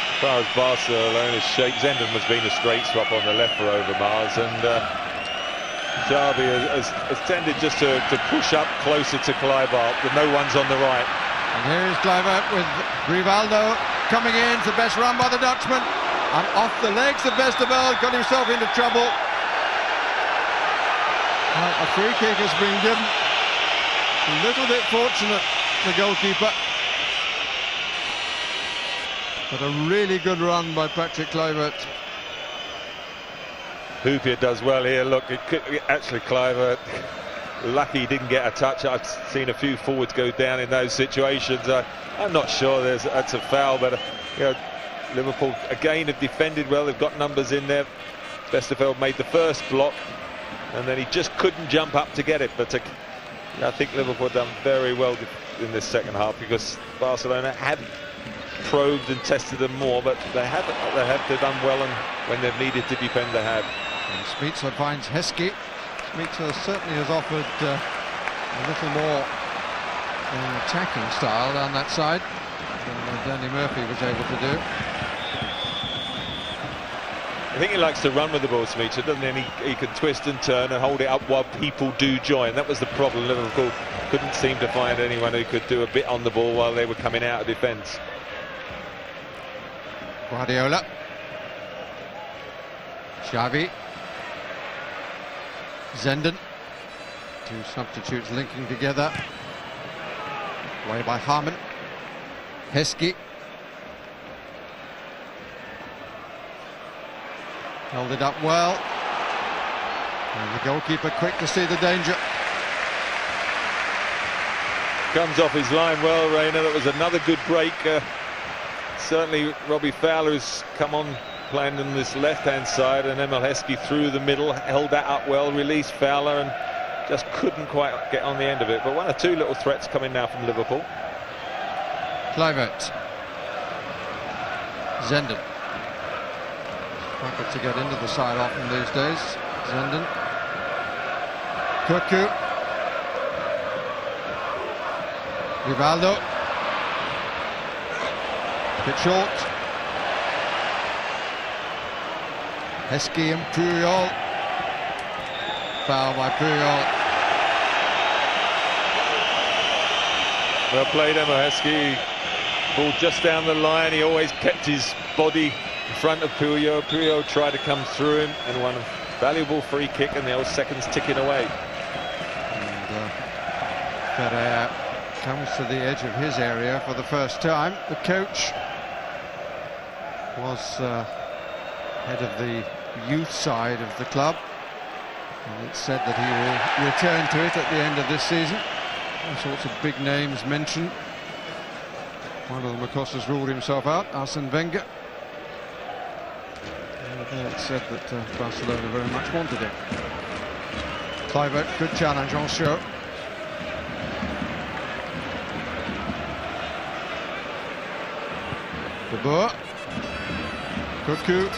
As far as Barcelona's shape, Zenden has been a straight swap on the left for Overmars, and Xavi has tended just to push up closer to Kluivert, but no one's on the right. And here is Kluivert with Rivaldo coming in. It's the best run by the Dutchman. And off the legs of Westerveld, got himself into trouble. A free kick has been given. A little bit fortunate, the goalkeeper. But a really good run by Patrick Kluivert. Hoopier does well here. Look, actually Kluivert, lucky he didn't get a touch. I've seen a few forwards go down in those situations. I'm not sure that's a foul, but you know, Liverpool again have defended well. They've got numbers in there. Westerveld made the first block, and then he just couldn't jump up to get it. But I think Liverpool have done very well in this second half, because Barcelona have probed and tested them more, but they've done well, and when they've needed to defend, they have. And Smica finds Heskey. Smica certainly has offered a little more attacking style down that side than Danny Murphy was able to do. I think he likes to run with the ball, Smica, doesn't he? And he can twist and turn and hold it up while people do join. That was the problem. Liverpool couldn't seem to find anyone who could do a bit on the ball while they were coming out of defence. Guardiola. Xavi. Zenden. Two substitutes linking together. Away by Harman. Heskey. Held it up well. And the goalkeeper quick to see the danger. Comes off his line well, Rayner. That was another good break. Certainly Robbie Fowler's come on playing on this left-hand side, and Emil Heskey through the middle, held that up well, released Fowler, and just couldn't quite get on the end of it. But one or two little threats coming now from Liverpool. Kluivert. Zenden. Struggled to get into the side often these days. Zenden. Cuckoo. Rivaldo. Bit short. Heskey and Puyol. Foul by Puyol. Well played, Emil Heskey. Ball just down the line. He always kept his body in front of Puyol. Puyol tried to come through him and won a valuable free kick, and the old seconds ticking away. And Ferrer comes to the edge of his area for the first time. The coach was head of the youth side of the club, and it's said that he will return to it at the end of this season. All sorts of big names mentioned. One of them, of course, has ruled himself out, Arsene Wenger. And it's said that Barcelona very much wanted him. Kluivert, good challenge on show. De Boer. Cuckoo.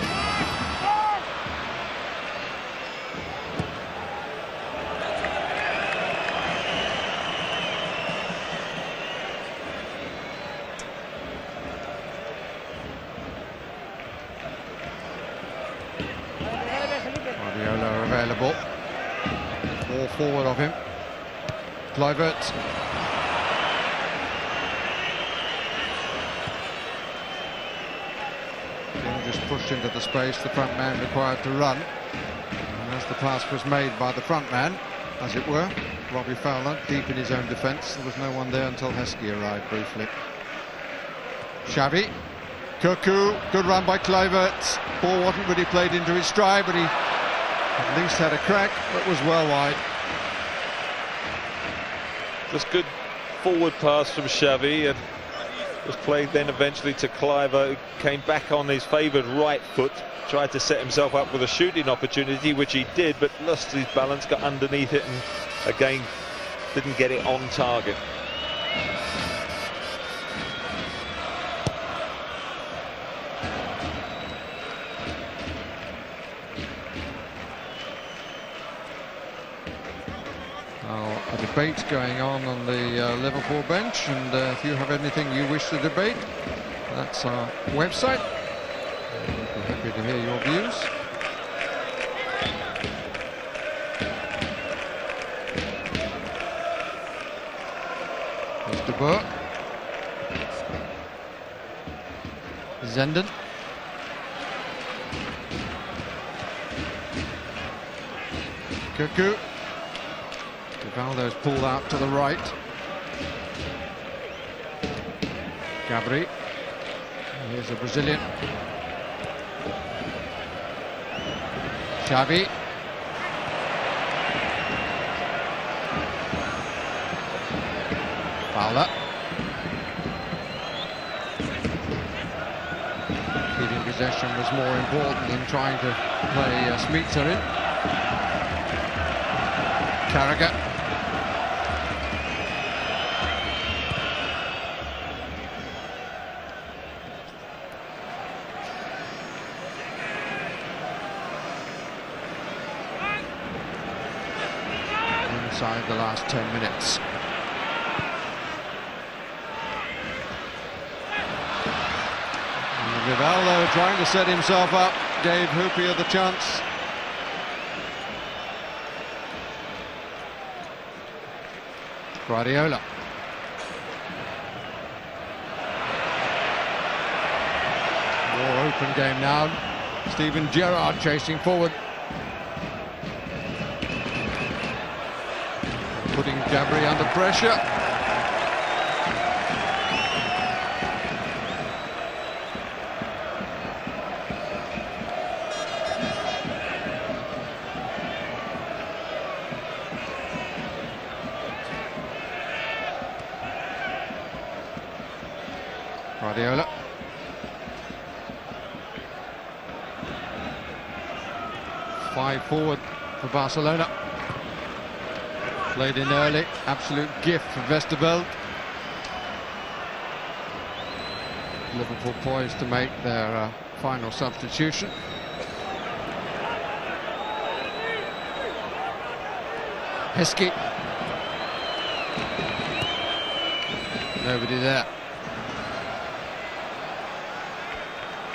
Guardiola available. Ball forward of him. Kluivert. Just pushed into the space, the front man required to run. And as the pass was made by the front man, as it were, Robbie Fowler, deep in his own defence, there was no one there until Heskey arrived briefly. Xavi. Cuckoo, good run by Kluivert. Ball wasn't really played into his stride, but he at least had a crack, but was well wide. Just good forward pass from Xavi, and was played then eventually to Cliver, who came back on his favoured right foot, tried to set himself up with a shooting opportunity, which he did, but lost his balance, got underneath it, and again didn't get it on target. A debate going on the Liverpool bench, and if you have anything you wish to debate, that's our website. We'll be happy to hear your views. There's De Boer. Zenden. Cuckoo. Rivaldo's pulled out to the right. Gabri. Here's a Brazilian. Xavi. Fowler. Keeping possession was more important than trying to play Smitser in. Carragher. Inside the last 10 minutes. And Rivaldo trying to set himself up, gave Houllier the chance. Guardiola. More open game now. Steven Gerrard chasing forward. Putting Gabri under pressure. Guardiola. Five forward for Barcelona. Played in early, absolute gift for Westerveld. Liverpool poised to make their final substitution. Heskey. Nobody there.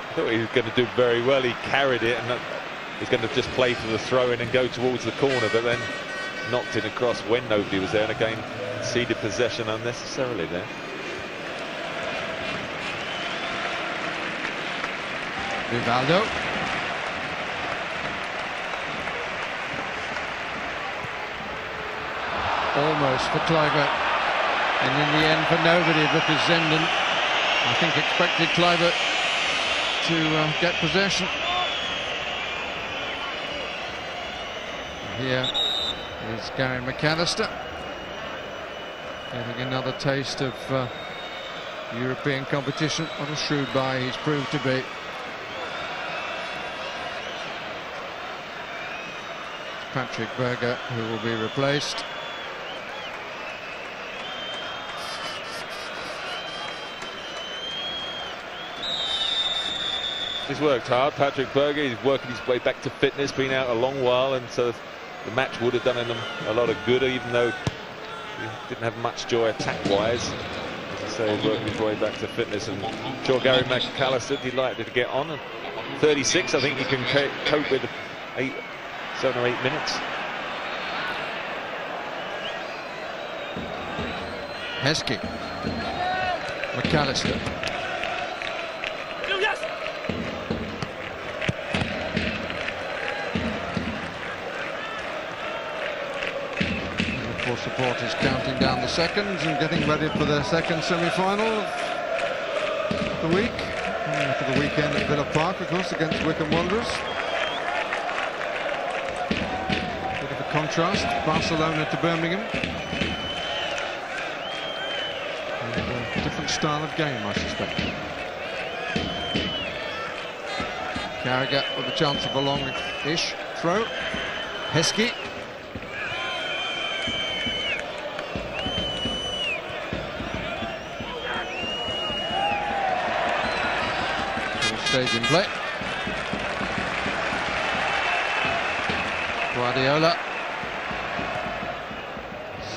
I thought he was going to do very well. He carried it, and he's going to just play for the throw-in and go towards the corner, but then knocked it across when nobody was there, and again ceded possession unnecessarily there. Rivaldo. Almost for Kluivert, and in the end for nobody because Zenden, I think, expected Kluivert to get possession. Here is Gary McAllister getting another taste of European competition. What a shrewd buy he's proved to be. Patrick Berger, who will be replaced. He's worked hard, Patrick Berger. He's working his way back to fitness, been out a long while, and so the match would have done him a lot of good, even though he didn't have much joy attack-wise. As I say, he's working his way back to fitness, and I'm sure Gary McAllister delighted to get on. And 36, I think he can cope with 7 or 8 minutes. Heskey. McAllister. Supporters counting down the seconds and getting ready for their second semi-final of the week. For the weekend at Villa Park, of course, against Wycombe Wanderers. Bit of a contrast, Barcelona to Birmingham. And, different different style of game, I suspect. Carragher with a chance of a long-ish throw. Heskey. Stage in play. Guardiola.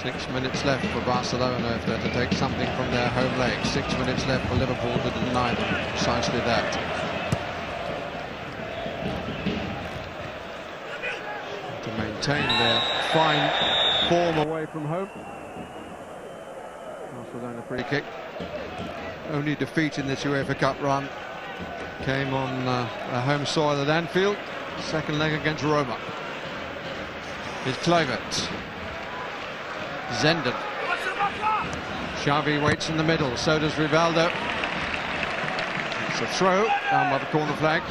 6 minutes left for Barcelona if they're to take something from their home leg. 6 minutes left for Liverpool to deny them precisely that. To maintain their fine form away from home. Barcelona free kick. Only defeat in this UEFA Cup run came on a home soil at Anfield. Second leg against Roma. Here's Kluivert. Zenden. Xavi waits in the middle, so does Rivaldo. It's a throw down by the corner flag.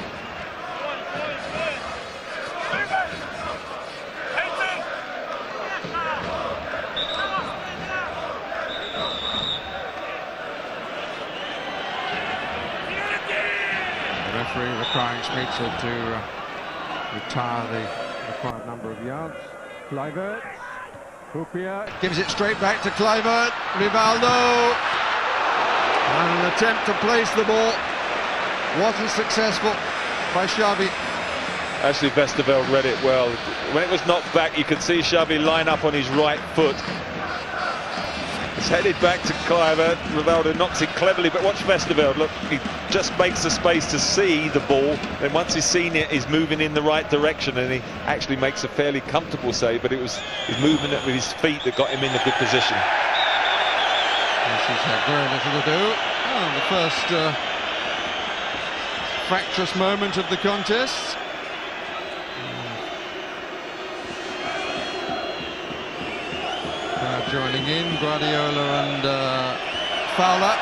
The referee requiring Schmitzer to retire the required number of yards. Kluivert. Gives it straight back to Kluivert. Rivaldo. And an attempt to place the ball wasn't successful by Xavi. Actually, Westerveld read it well. When it was knocked back, you could see Xavi line up on his right foot. It's headed back to Kluivert. Rivaldo knocks it cleverly, but watch Westerveld. Look, he just makes the space to see the ball. Then once he's seen it, he's moving in the right direction, and he actually makes a fairly comfortable save. But it was his movement with his feet that got him in a good position. She's had very little to do. Oh, the first fractious moment of the contest. Joining in, Guardiola and Fowler.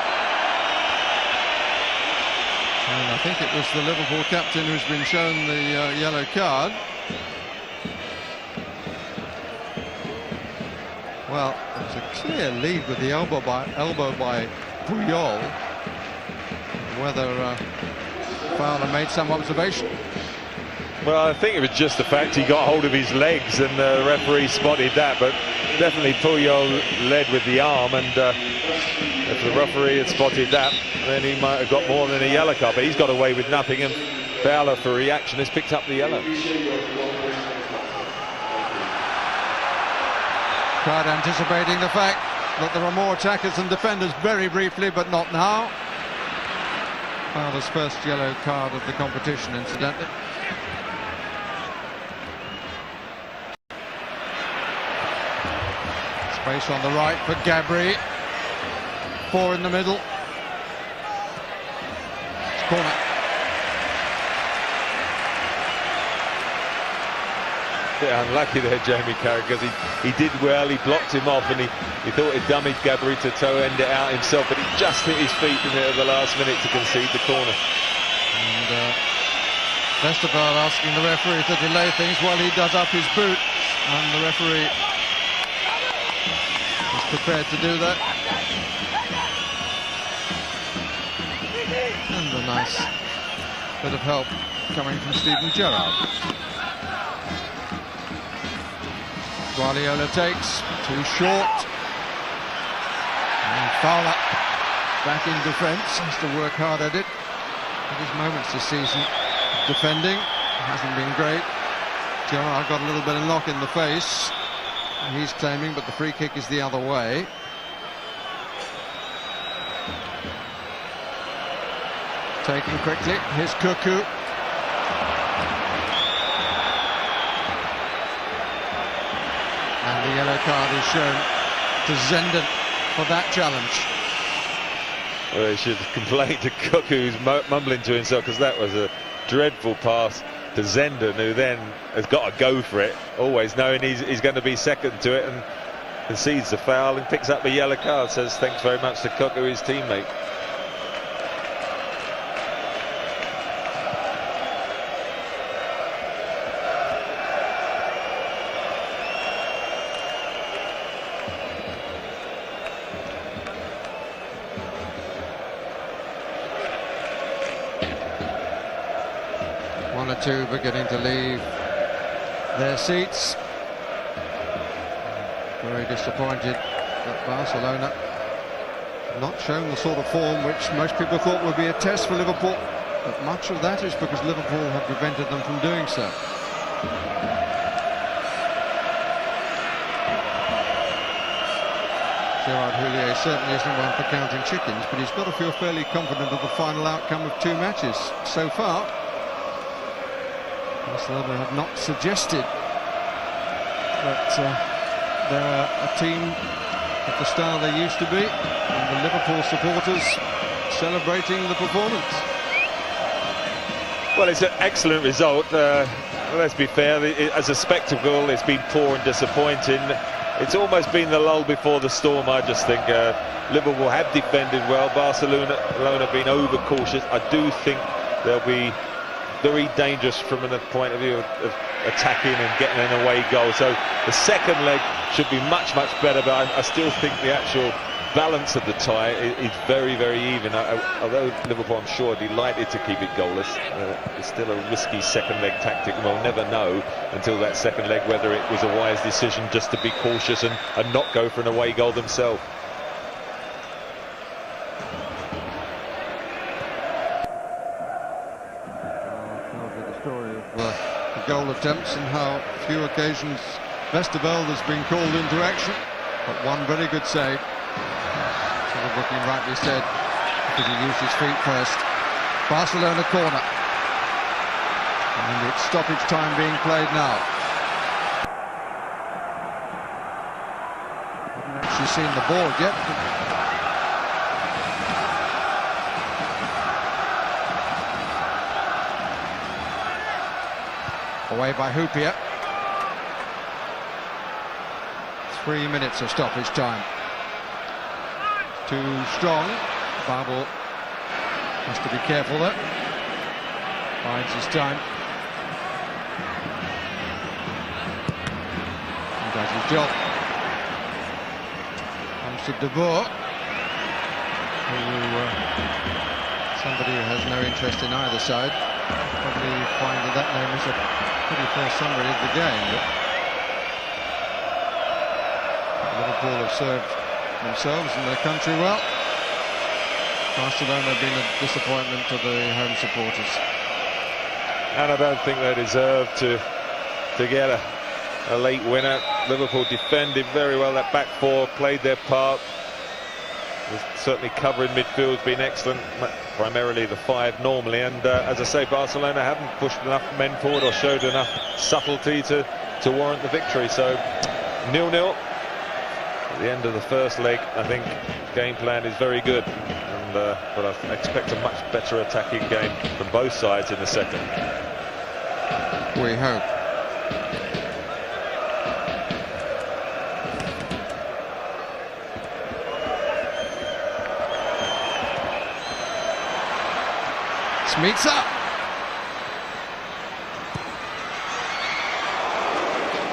And I think it was the Liverpool captain who's been shown the yellow card. Well, there's a clear lead with the elbow by Puyol. Whether Fowler made some observation. Well, I think it was just the fact he got hold of his legs and the referee spotted that, but definitely Puyol led with the arm, and if the referee had spotted that, then he might have got more than a yellow card, but he's got away with nothing, and Fowler, for reaction, has picked up the yellow. Crowd anticipating the fact that there are more attackers than defenders, very briefly, but not now. Fowler's first yellow card of the competition, incidentally. Space on the right for Gabri. 4 in the middle. It's corner. Bit unlucky there, Jamie Carragher, because he did well. He blocked him off, and he thought he'd dummied Gabri to toe end it out himself, but he just hit his feet in there at the last minute to concede the corner. And Westerveld asking the referee to delay things while he does up his boot, and the referee is prepared to do that. And a nice bit of help coming from Steven Gerrard. Guardiola takes, too short. And Fowler back in defence, has to work hard at it. At his moments this season, defending hasn't been great. Gerrard got a little bit of knock in the face, he's claiming, but the free kick is the other way. Taken quickly, here's Cuckoo. And the yellow card is shown to Zenden for that challenge. Well, he should complain to Cook, who's mumbling to himself, because that was a dreadful pass to Zenden, who then has got to go for it, always knowing he's going to be second to it, and concedes the foul and picks up the yellow card. Says thanks very much to Cook, his teammate. too beginning to leave their seats. Very disappointed that Barcelona have not shown the sort of form which most people thought would be a test for Liverpool, but much of that is because Liverpool have prevented them from doing so. Gérard Houllier certainly isn't one for counting chickens, but he's got to feel fairly confident of the final outcome of 2 matches so far. Barcelona have not suggested that they're a team of the style they used to be, and the Liverpool supporters celebrating the performance. Well, it's an excellent result. Let's be fair, as a spectacle, it's been poor and disappointing. It's almost been the lull before the storm, I just think. Liverpool have defended well. Barcelona have been overcautious. I do think they'll be very dangerous from a point of view of attacking and getting an away goal. So the second leg should be much better, but I still think the actual balance of the tie is very even. Although Liverpool, I'm sure, are delighted to keep it goalless, it's still a risky second leg tactic, and we'll never know until that second leg whether it was a wise decision just to be cautious and not go for an away goal themselves. The story of the goal attempts and how few occasions Westerveld has been called into action, but one very good save. Sort of looking rightly said, because he used his feet first. Barcelona corner, and it's stoppage time being played now. Haven't actually seen the ball yet. Away by Houllier. 3 minutes of stoppage time. Too strong. Babel has to be careful there. Finds his time. And does his job. Comes to De Boer, who somebody who has no interest in either side. Probably find that name is a pretty fair summary of the game. But Liverpool have served themselves and their country well. Barcelona have been a disappointment to the home supporters. And I don't think they deserve to get a late winner. Liverpool defended very well. That back four played their part. Certainly covering midfield's been excellent, primarily the five normally, and as I say, Barcelona haven't pushed enough men forward or showed enough subtlety to warrant the victory. So 0-0 at the end of the first leg. I think game plan is very good, and but I expect a much better attacking game from both sides in the second. We hope. Meets up.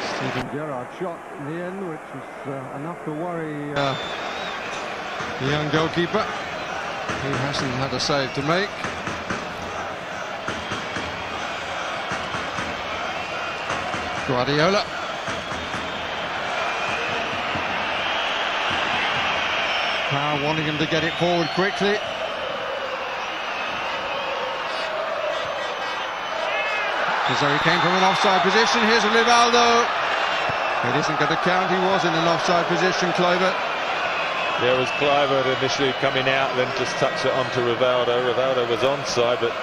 Steven Gerrard shot in the end, which was enough to worry the young goalkeeper. He hasn't had a save to make. Guardiola. Power wanting him to get it forward quickly. So he came from an offside position. Here's Rivaldo. It isn't going to count. He was in an offside position, Kluivert. There was Kluivert initially coming out, then just touched it onto Rivaldo. Rivaldo was onside, but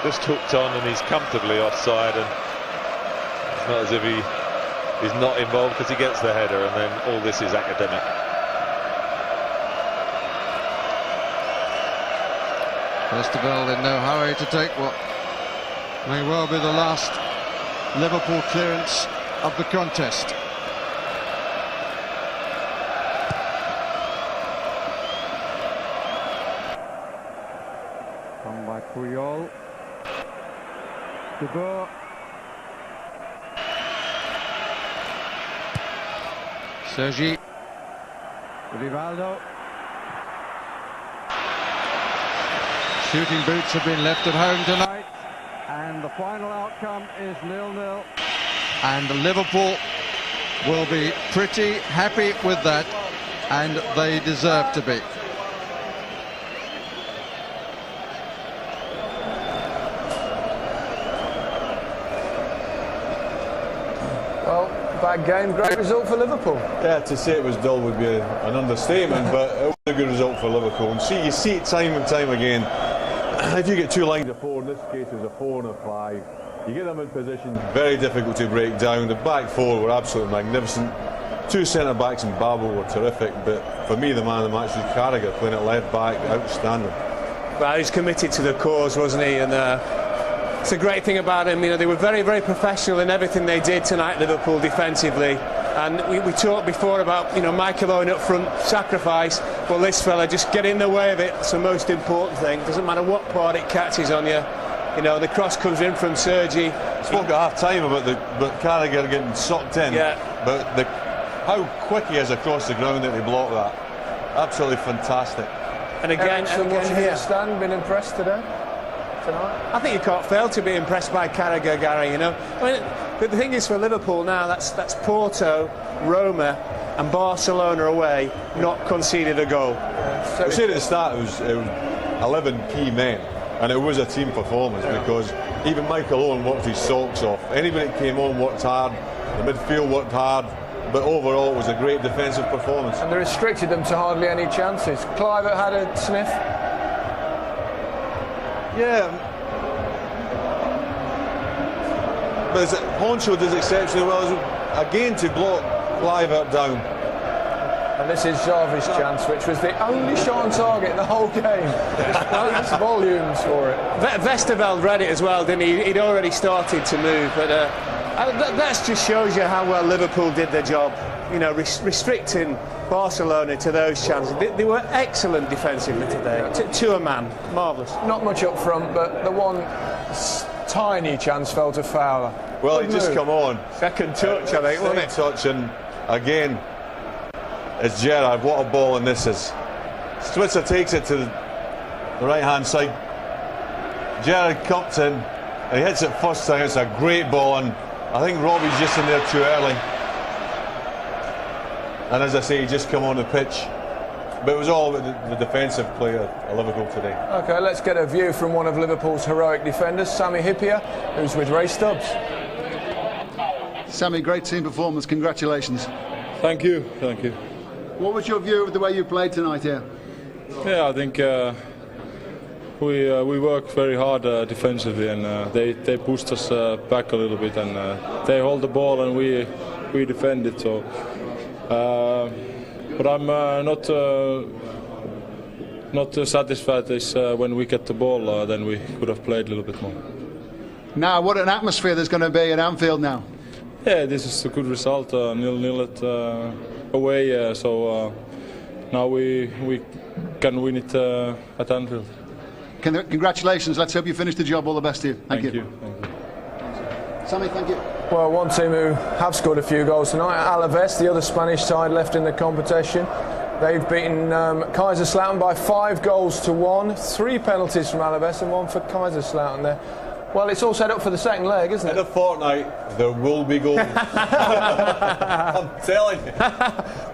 just hooked on, and he's comfortably offside. And it's not as if he's not involved, because he gets the header, and then all this is academic. Westerveld in no hurry to take what may well be the last Liverpool clearance of the contest. Come by Puyol. De Boer. Sergi. Rivaldo. Shooting boots have been left at home tonight. And And the final outcome is 0-0. And Liverpool will be pretty happy with that, and they deserve to be. Well, bad game, great result for Liverpool. Yeah, to say it was dull would be an understatement, but it was a good result for Liverpool. And you see it time and time again. If you get two lines of four, in this case it was a 4 and a 5, you get them in position, very difficult to break down. The back four were absolutely magnificent. Two centre-backs in Babel were terrific, but for me the man of the match was Carragher, playing at left back, outstanding. Well, he was committed to the cause, wasn't he? And it's a great thing about him. You know, they were very, very professional in everything they did tonight, Liverpool, defensively. And we talked before about, you know, Michael Owen up front, sacrifice. Well, this fella, just get in the way of it. It's the most important thing. Doesn't matter what part it catches on you. You know, the cross comes in from Sergi. Spoke at half-time about Carragher getting sucked in. Yeah. But how quick he is across the ground that he blocked that. Absolutely fantastic. And again, watching here. him stand, been impressed today? Tonight? I think you can't fail to be impressed by Carragher, Gary, you know. I mean, but the thing is, for Liverpool now, that's Porto, Roma and Barcelona away, not conceded a goal. So I said at the start it was 11 key men, and it was a team performance, because even Michael Owen worked his socks off. Anybody that came on worked hard, the midfield worked hard, but overall it was a great defensive performance. And they restricted them to hardly any chances. Clivert had a sniff. Yeah, but Honcho does exceptionally well again to block Clivert down. And this is Xavi's chance, which was the only shot on target in the whole game. That's volumes for it. Westerveld read it as well, didn't he? He'd already started to move, but that just shows you how well Liverpool did their job. You know, restricting Barcelona to those chances. They were excellent defensively today, to a man, marvellous. Not much up front, but the one tiny chance fell to Fowler. Well, he just come on. Second touch, I think, wasn't it? Second touch, and again, it's Gérard. What a ball, and this is. Switzer takes it to the right-hand side. Gérard cuts in, and he hits it first time. It's a great ball, and I think Robbie's just in there too early. And as I say, he just come on the pitch. But it was all about the defensive play of Liverpool today. OK, let's get a view from one of Liverpool's heroic defenders, Sami Hyypiä, who's with Ray Stubbs. Sami, great team performance. Congratulations. Thank you. Thank you. What was your view of the way you played tonight here? Yeah, I think we worked very hard defensively, and they pushed us back a little bit, and they hold the ball and we defended. So, but I'm not satisfied is when we get the ball, then we could have played a little bit more. Now, what an atmosphere there's going to be at Anfield now. Yeah, this is a good result, 0-0 away. So now we can win it at Anfield. Congratulations. Let's hope you finish the job. All the best to you. Thank you. Thank you. Sami, thank you. Well, one team who have scored a few goals tonight, Alaves, the other Spanish side left in the competition. They've beaten Kaiserslautern by 5-1. 3 penalties from Alaves and 1 for Kaiserslautern there. Well, it's all set up for the second leg, isn't it? In a fortnight, there will be goals. I'm telling you.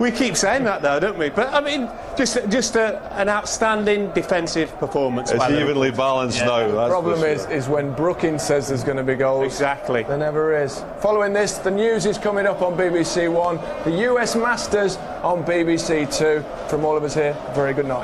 We keep saying that, though, don't we? But I mean, just an outstanding defensive performance. It's evenly balanced now. The problem is when Brookings says there's going to be goals. Exactly. There never is. Following this, the news is coming up on BBC One. The US Masters on BBC Two. From all of us here, very good night.